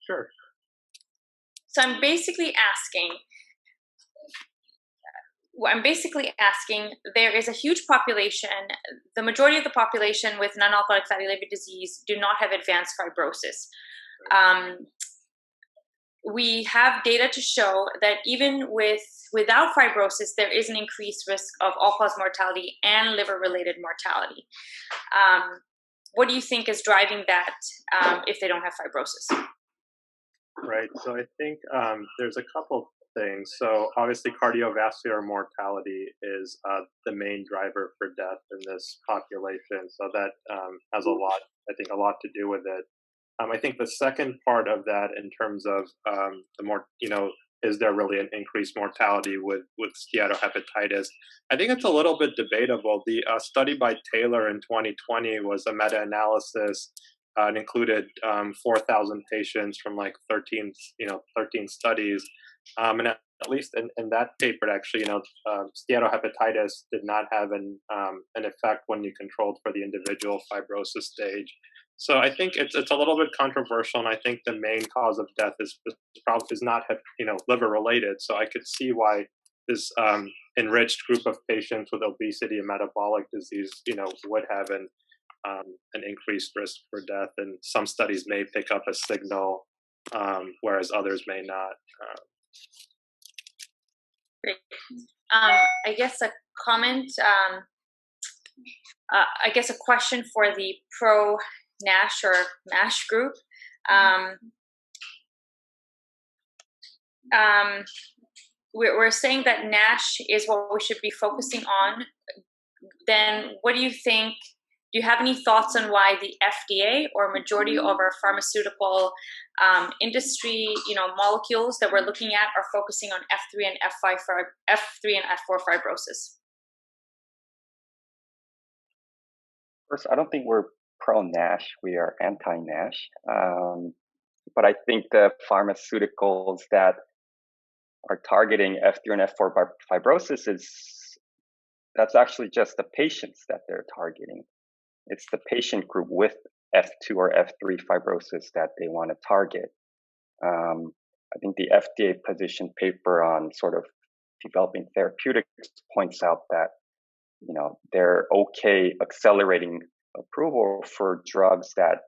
Sure. So I'm basically asking, there is a huge population, the majority of the population with non-alcoholic fatty liver disease do not have advanced fibrosis. We have data to show that even without fibrosis, there is an increased risk of all-cause mortality and liver-related mortality. What do you think is driving that if they don't have fibrosis? Right. So I think there's a couple things. So obviously cardiovascular mortality is the main driver for death in this population. So that has a lot to do with it. I think the second part of that in terms of is there really an increased mortality with steatohepatitis? I think it's a little bit debatable. The study by Taylor in 2020 was a meta-analysis. It included 4,000 patients from like 13 studies. And at least in that paper, actually, steatohepatitis did not have an effect when you controlled for the individual fibrosis stage. So I think it's a little bit controversial, and I think the main cause of death is not liver related. So I could see why this enriched group of patients with obesity and metabolic disease would have an an increased risk for death, and some studies may pick up a signal, whereas others may not. Great. I guess a comment, I guess a question for the pro-NASH or MASH group. We're saying that NASH is what we should be focusing on. Then what do you think? Do you have any thoughts on why the FDA or majority of our pharmaceutical industry, molecules that we're looking at are focusing on F3 and F3 and F4 fibrosis? First, I don't think we're pro-NASH. We are anti-NASH. But I think the pharmaceuticals that are targeting F3 and F4 fibrosis that's actually just the patients that they're targeting. It's the patient group with F2 or F3 fibrosis that they want to target. I think the FDA position paper on sort of developing therapeutics points out that, they're okay accelerating approval for drugs that,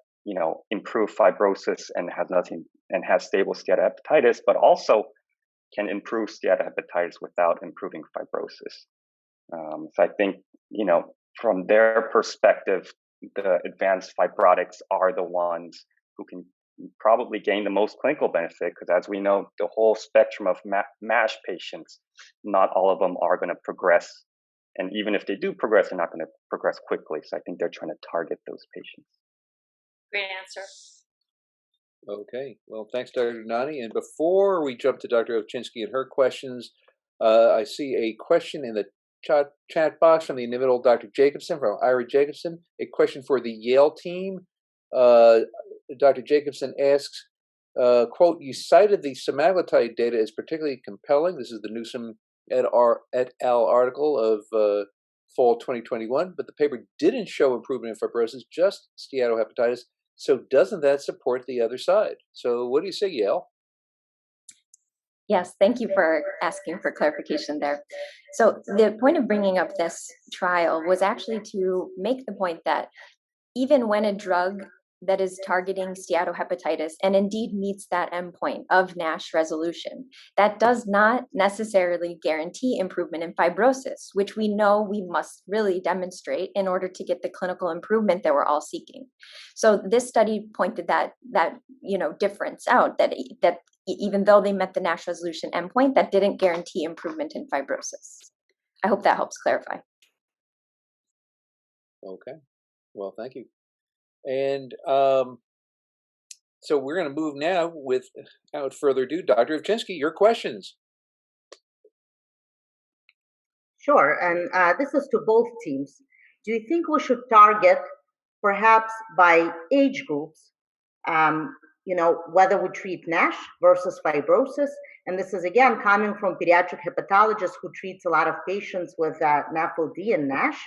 improve fibrosis and has stable steatohepatitis, but also can improve steatohepatitis without improving fibrosis. So I think, from their perspective, the advanced fibrotics are the ones who can probably gain the most clinical benefit, because as we know, the whole spectrum of MASH patients, not all of them are going to progress. And even if they do progress, they're not going to progress quickly. So I think they're trying to target those patients. Great answer. Okay. Well, thanks, Dr. Nani. And before we jump to Dr. Ovchinsky and her questions, I see a question in the chat box from the inimitable Dr. Jacobson, from Ira Jacobson, a question for the Yale team. Dr. Jacobson asks, quote, you cited the semaglutide data as particularly compelling. This is the Newsom et al. Article of fall 2021, but the paper didn't show improvement in fibrosis, just steatohepatitis. So doesn't that support the other side? So what do you say, Yale? Yes, thank you for asking for clarification there. So the point of bringing up this trial was actually to make the point that even when a drug that is targeting steatohepatitis and indeed meets that endpoint of NASH resolution, that does not necessarily guarantee improvement in fibrosis, which we know we must really demonstrate in order to get the clinical improvement that we're all seeking. So this study pointed that difference out, that even though they met the NASH resolution endpoint, that didn't guarantee improvement in fibrosis. I hope that helps clarify. Okay. Well, thank you. And so we're going to move now, without further ado, Dr. Ovchinsky, your questions. Sure, and this is to both teams. Do you think we should target, perhaps by age groups, whether we treat NASH versus fibrosis? And this is, again, coming from pediatric hepatologists who treats a lot of patients with NAFLD and NASH.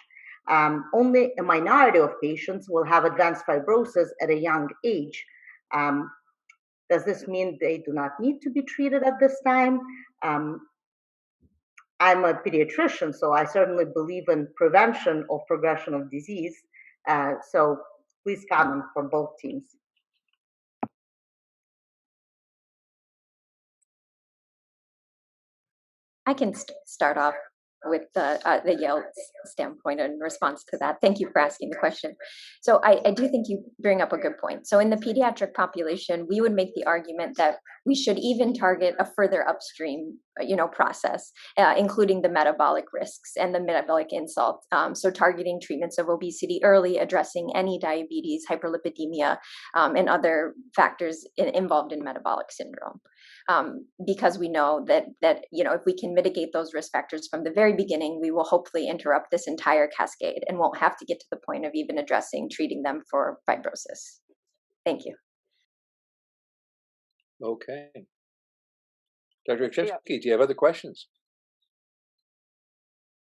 Only a minority of patients will have advanced fibrosis at a young age. Does this mean they do not need to be treated at this time? I'm a pediatrician, so I certainly believe in prevention of progression of disease. So please comment from both teams. I can start off with the Yale standpoint in response to that. Thank you for asking the question. So I do think you bring up a good point. So in the pediatric population, we would make the argument that we should even target a further upstream, process, including the metabolic risks and the metabolic insult. So targeting treatments of obesity early, addressing any diabetes, hyperlipidemia, and other factors involved in metabolic syndrome. Because we know that if we can mitigate those risk factors from the very beginning, we will hopefully interrupt this entire cascade and won't have to get to the point of even treating them for fibrosis. Thank you. Okay. Dr. Ovchinsky, do you have other questions?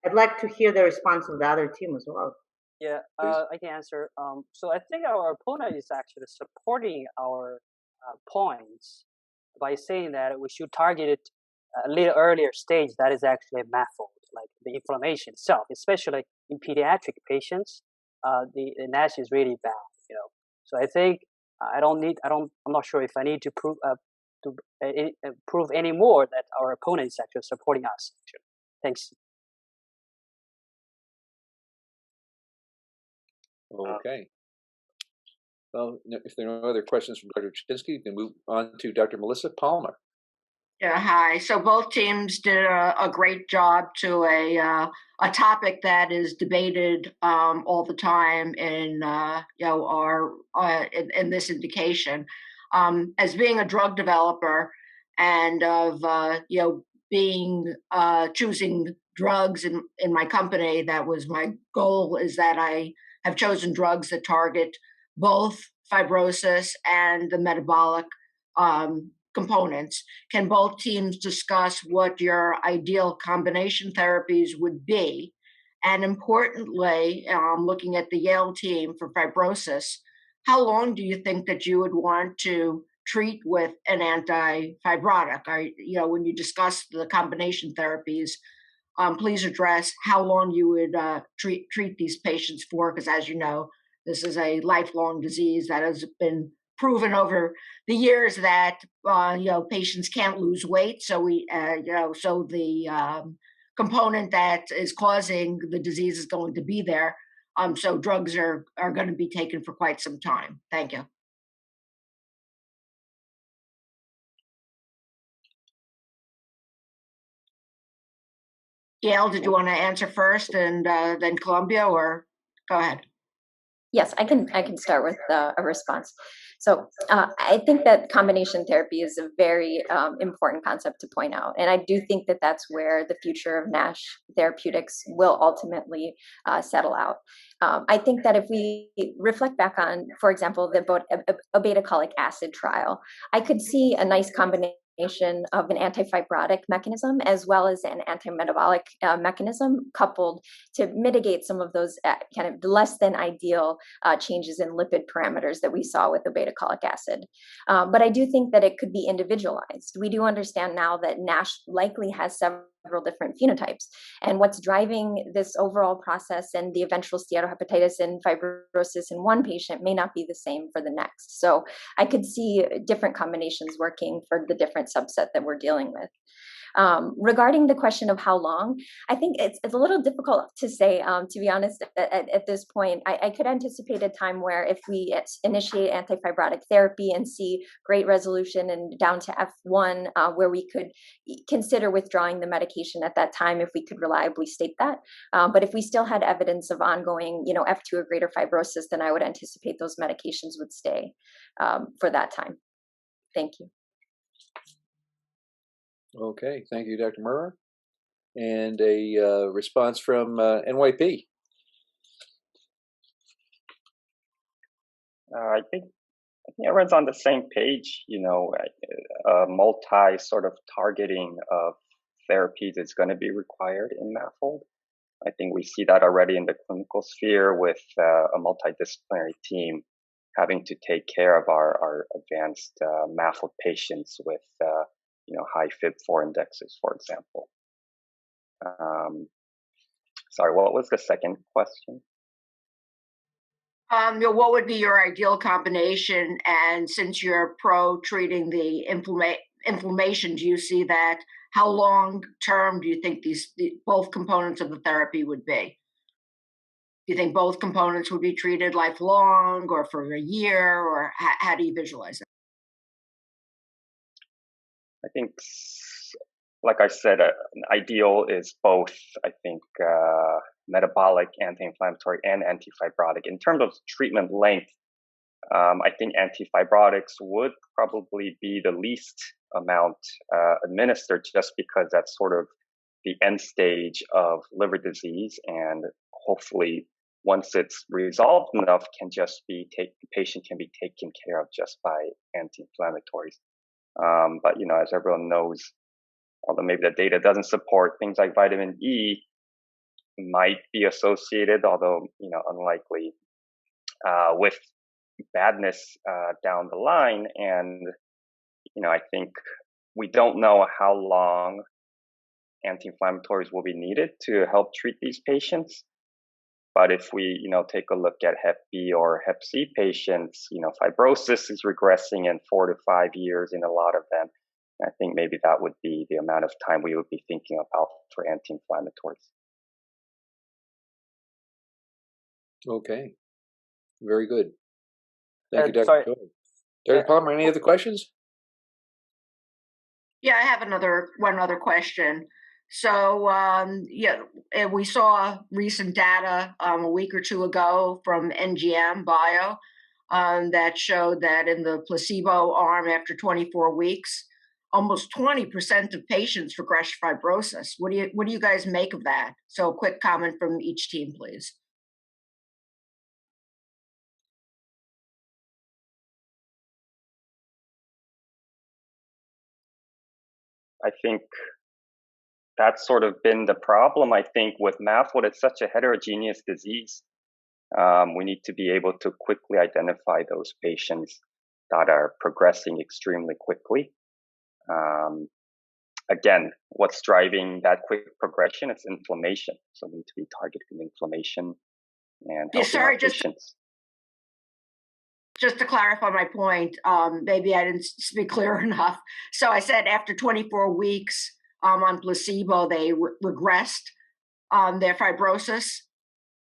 I'd like to hear the response of the other team as well. Yeah, I can answer. So I think our opponent is actually supporting our points by saying that we should target it a little earlier stage. That is actually manifold, like the inflammation itself, especially in pediatric patients. the NASH is really bad. So I think I'm not sure if I need to prove any more that our opponents actually supporting us. Thanks. Okay. Well, if there are no other questions from Dr. Chinsky, we can move on to Dr. Melissa Palmer. Yeah, hi. So both teams did a great job to a topic that is debated all the time in in this indication. As being a drug developer and of being choosing drugs in my company, that was my goal. Is that I have chosen drugs that target both fibrosis and the metabolic components. Can both teams discuss what your ideal combination therapies would be? And importantly, looking at the Yale team for fibrosis, how long do you think that you would want to treat with an antifibrotic? When you discuss the combination therapies, please address how long you would treat these patients for, because as you know, this is a lifelong disease that has been proven over the years that patients can't lose weight. So the component that is causing the disease is going to be there. So drugs are going to be taken for quite some time. Thank you. Gail, did you want to answer first and then Columbia, or go ahead? Yes, I can start with a response. So I think that combination therapy is a very important concept to point out. And I do think that that's where the future of NASH therapeutics will ultimately settle out. I think that if we reflect back on, for example, the obeticholic acid trial, I could see a nice combination of an antifibrotic mechanism as well as an antimetabolic mechanism coupled to mitigate some of those kind of less than ideal changes in lipid parameters that we saw with obeticholic acid. But I do think that it could be individualized. We do understand now that NASH likely has several different phenotypes, and what's driving this overall process and the eventual steatohepatitis and fibrosis in one patient may not be the same for the next. So I could see different combinations working for the different subset that we're dealing with. Regarding the question of how long, I think it's a little difficult to say, to be honest, at this point. I could anticipate a time where if we initiate antifibrotic therapy and see great resolution and down to F1, where we could consider withdrawing the medication at that time if we could reliably state that. But if we still had evidence of ongoing, F2 or greater fibrosis, then I would anticipate those medications would stay for that time. Thank you. Okay, thank you, Dr. Murrah. And a response from NYP. I think everyone's on the same page. A multi sort of targeting of therapies is going to be required in MAFLD. I think we see that already in the clinical sphere with a multidisciplinary team having to take care of our advanced MAFLD patients with high FIB4 indexes, for example. Sorry, what was the second question? What would be your ideal combination? And since you're pro treating the inflammation, do you see that? How long term do you think both components of the therapy would be? Do you think both components would be treated lifelong, or for a year, or how do you visualize it? I think, like I said, an ideal is both, I think, metabolic, anti-inflammatory, and antifibrotic. In terms of treatment length, I think antifibrotics would probably be the least amount administered, just because that's sort of the end stage of liver disease, and hopefully once it's resolved enough, the patient can be taken care of just by anti-inflammatories. But as everyone knows, although maybe the data doesn't support, things like vitamin E might be associated, although unlikely, with badness down the line. And I think we don't know how long anti-inflammatories will be needed to help treat these patients. But if we, take a look at Hep B or Hep C patients, fibrosis is regressing in 4 to 5 years in a lot of them. I think maybe that would be the amount of time we would be thinking about for anti-inflammatories. Okay, very good. Thank you, Dr. Sorry. Dr. Palmer, any other questions? Yeah, I have one other question. So, we saw recent data a week or two ago from NGM Bio that showed that in the placebo arm after 24 weeks, almost 20% of patients regress fibrosis. What do you guys make of that? So, a quick comment from each team, please. I think that's sort of been the problem, I think, with MAFLD. It's such a heterogeneous disease. We need to be able to quickly identify those patients that are progressing extremely quickly. Again, what's driving that quick progression? It's inflammation. So we need to be targeting inflammation and helping our patients. Just to clarify my point, maybe I didn't speak clear enough. So I said after 24 weeks on placebo, they regressed their fibrosis.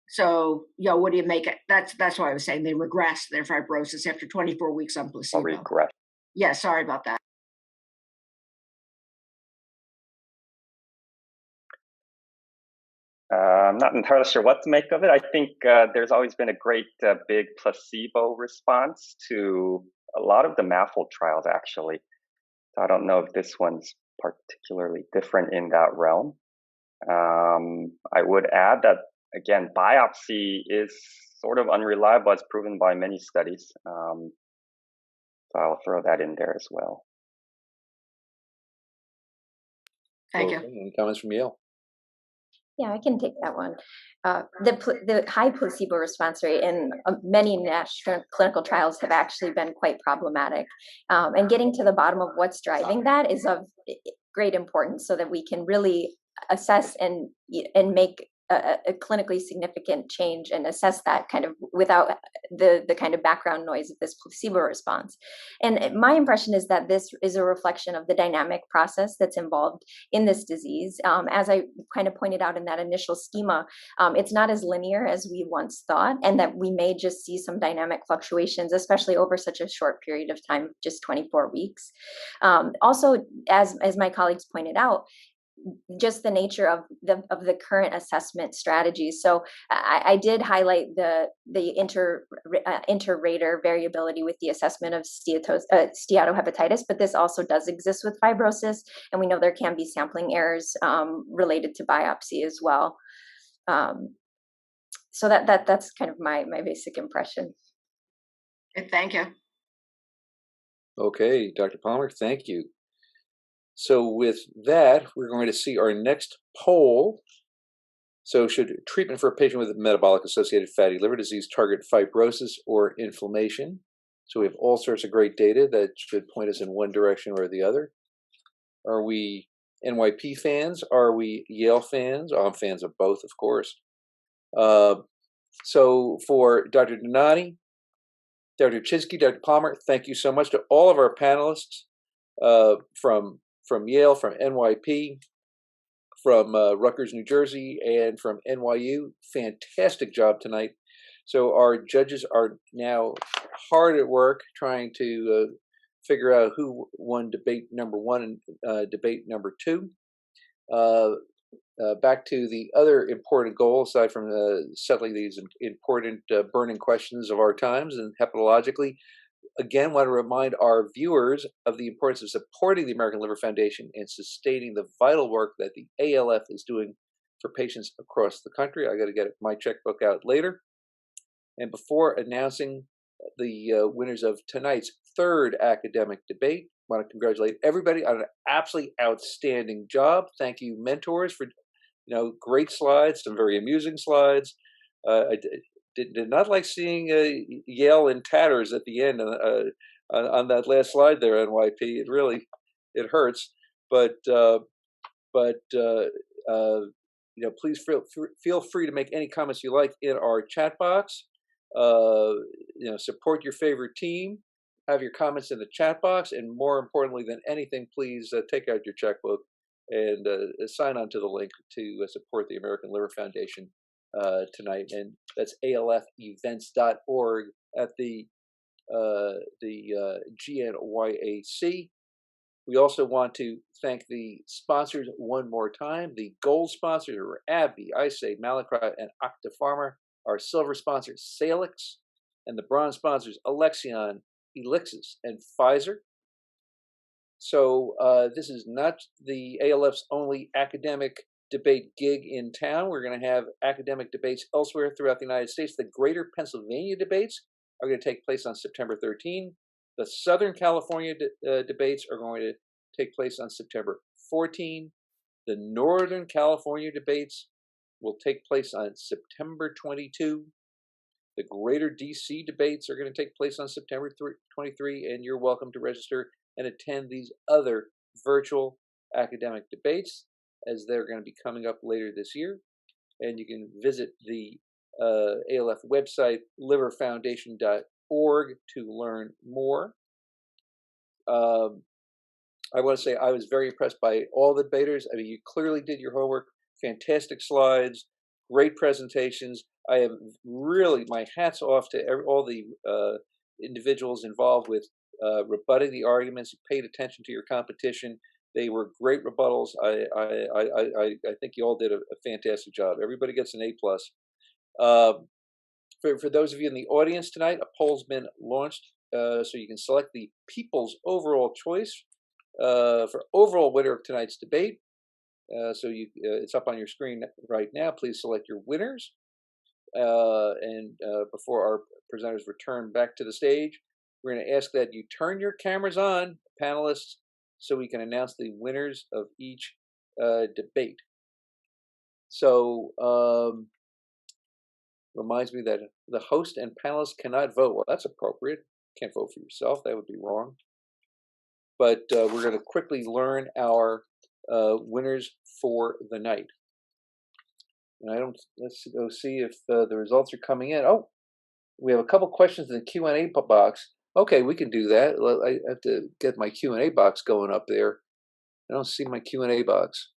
So, what do you make it? That's why I was saying they regressed their fibrosis after 24 weeks on placebo. Regress. Yeah, sorry about that. I'm not entirely sure what to make of it. I think there's always been a great big placebo response to a lot of the MAFLD trials, actually. So I don't know if this one's particularly different in that realm. I would add that, again, biopsy is sort of unreliable as proven by many studies. So I'll throw that in there as well. Thank you. Any comments from Yale? Yeah, I can take that one. The high placebo response rate in many national clinical trials have actually been quite problematic. And getting to the bottom of what's driving that is of great importance so that we can really assess and make a clinically significant change and assess that kind of without the kind of background noise of this placebo response. And my impression is that this is a reflection of the dynamic process that's involved in this disease. As I kind of pointed out in that initial schema, it's not as linear as we once thought, and that we may just see some dynamic fluctuations, especially over such a short period of time, just 24 weeks. Also, as my colleagues pointed out, just the nature of the current assessment strategies. So I did highlight the inter-rater variability with the assessment of steatohepatitis, but this also does exist with fibrosis, and we know there can be sampling errors related to biopsy as well. So that's kind of my basic impression. Thank you. Okay, Dr. Palmer, thank you. So with that, we're going to see our next poll. So should treatment for a patient with metabolic-associated fatty liver disease target fibrosis or inflammation? So we have all sorts of great data that should point us in one direction or the other. Are we NYP fans? Are we Yale fans? Oh, I'm fans of both, of course. So for Dr. Donati, Dr. Chinsky, Dr. Palmer, thank you so much to all of our panelists from Yale, from NYP, from Rutgers, New Jersey, and from NYU. Fantastic job tonight. So our judges are now hard at work trying to figure out who won debate number 1 and debate number 2. Back to the other important goal, aside from settling these important burning questions of our times and hepatologically, again, want to remind our viewers of the importance of supporting the American Liver Foundation and sustaining the vital work that the ALF is doing for patients across the country. I got to get my checkbook out later. And before announcing the winners of tonight's 3rd academic debate, I want to congratulate everybody on an absolutely outstanding job. Thank you, mentors, for great slides, some very amusing slides. I did not like seeing Yale in tatters at the end on that last slide there, NYP. It hurts, but please feel free to make any comments you like in our chat box. Support your favorite team. Have your comments in the chat box, and more importantly than anything, please take out your checkbook and sign on to the link to support the American Liver Foundation tonight. And that's alfevents.org at the GNYAC. We also want to thank the sponsors one more time. The gold sponsors are AbbVie, ISAID, Mallinckrodt, and Octapharma. Our silver sponsors, Salix, and the bronze sponsors, Alexion, Elixis, and Pfizer. So this is not the ALF's only academic debate gig in town. We're going to have academic debates elsewhere throughout the United States. The Greater Pennsylvania debates are going to take place on September 13. The Southern California debates are going to take place on September 14. The Northern California debates will take place on September 22. The Greater DC debates are going to take place on September 23, and you're welcome to register and attend these other virtual academic debates as they're going to be coming up later this year. And you can visit the ALF website, liverfoundation.org, to learn more. I want to say I was very impressed by all the debaters. I mean, you clearly did your homework. Fantastic slides, great presentations. I am really, my hat's off to all the individuals involved with rebutting the arguments. You paid attention to your competition. They were great rebuttals. I think you all did a fantastic job. Everybody gets an A+. For those of you in the audience tonight, a poll's been launched, so you can select the people's overall choice for overall winner of tonight's debate. So it's up on your screen right now. Please select your winners. And before our presenters return back to the stage, we're going to ask that you turn your cameras on, panelists, so we can announce the winners of each debate. So reminds me that the host and panelists cannot vote. Well, that's appropriate. Can't vote for yourself. That would be wrong. But we're going to quickly learn our winners for the night. And let's go see if the results are coming in. Oh, we have a couple questions in the Q&A box. Okay, we can do that. I have to get my Q&A box going up there. I don't see my Q&A box.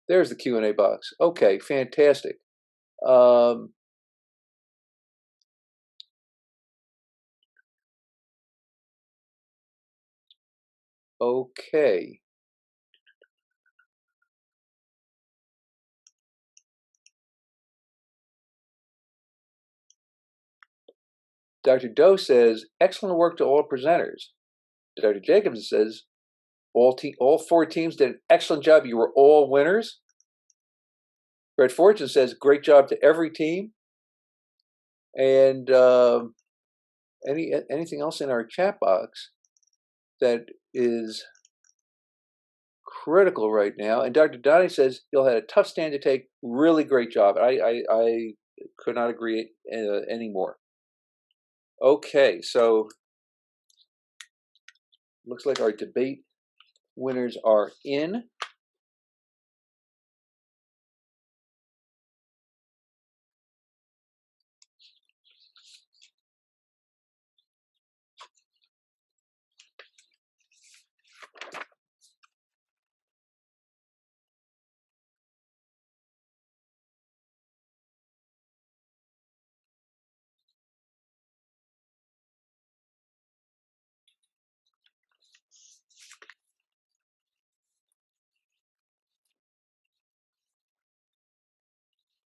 There's the Q&A box. Okay, fantastic. Okay. Dr. Doe says, excellent work to all presenters. Dr. Jacobs says, all 4 teams did an excellent job. You were all winners. Brett Fortune says, great job to every team. And anything else in our chat box that is critical right now? And Dr. Donnie says, you'll had a tough stand to take. Really great job. I could not agree anymore. Okay, so looks like our debate winners are in.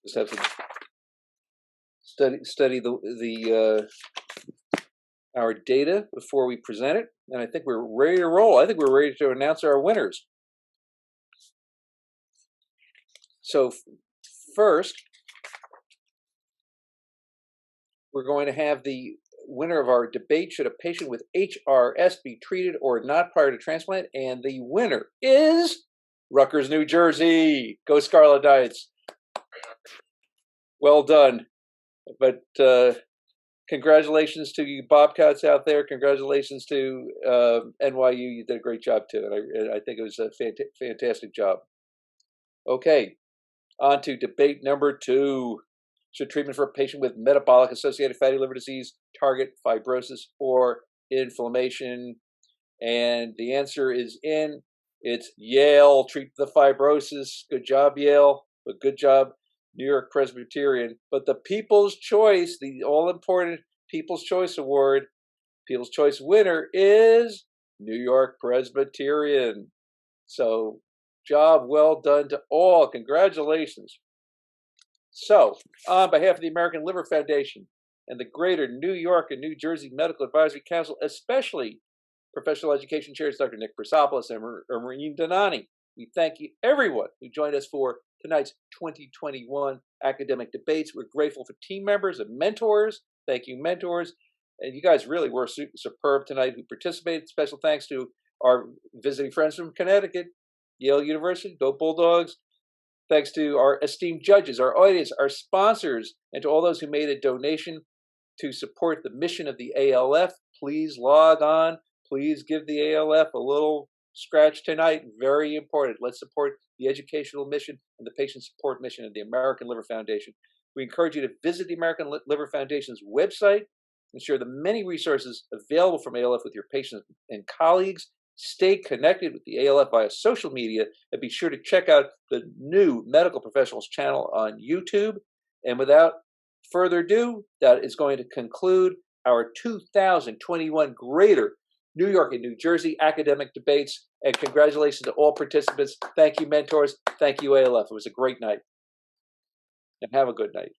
Just have to study our data before we present it, and I think we're ready to roll. I think we're ready to announce our winners. So first, we're going to have the winner of our debate, should a patient with HRS be treated or not prior to transplant, and the winner is Rutgers, New Jersey. Go Scarlet Knights. Well done. But congratulations to you Bobcats out there. Congratulations to NYU. You did a great job too. And I think it was a fantastic job. Okay. On to debate number 2. Should treatment for a patient with metabolic-associated fatty liver disease target fibrosis or inflammation? And the answer is in. It's Yale. Treat the fibrosis. Good job, Yale. But good job, New York Presbyterian. But the People's Choice, the all-important People's Choice Award, People's Choice winner is New York Presbyterian. So, job well done to all. Congratulations. So, on behalf of the American Liver Foundation and the Greater New York and New Jersey Medical Advisory Council, especially Professional Education Chairs Dr. Nick Prisopoulos and Maureen Donani, we thank you, everyone who joined us for tonight's 2021 academic debates. We're grateful for team members and mentors. Thank you, mentors. And you guys really were superb tonight who participated. Special thanks to our visiting friends from Connecticut, Yale University, go Bulldogs. Thanks to our esteemed judges, our audience, our sponsors, and to all those who made a donation to support the mission of the ALF. Please log on. Please give the ALF a little scratch tonight. Very important. Let's support the educational mission and the patient support mission of the American Liver Foundation. We encourage you to visit the American Liver Foundation's website and share the many resources available from ALF with your patients and colleagues. Stay connected with the ALF via social media, and be sure to check out the new Medical Professionals channel on YouTube. And without further ado, that is going to conclude our 2021 Greater New York and New Jersey academic debates. And congratulations to all participants. Thank you, mentors. Thank you, ALF. It was a great night. And have a good night.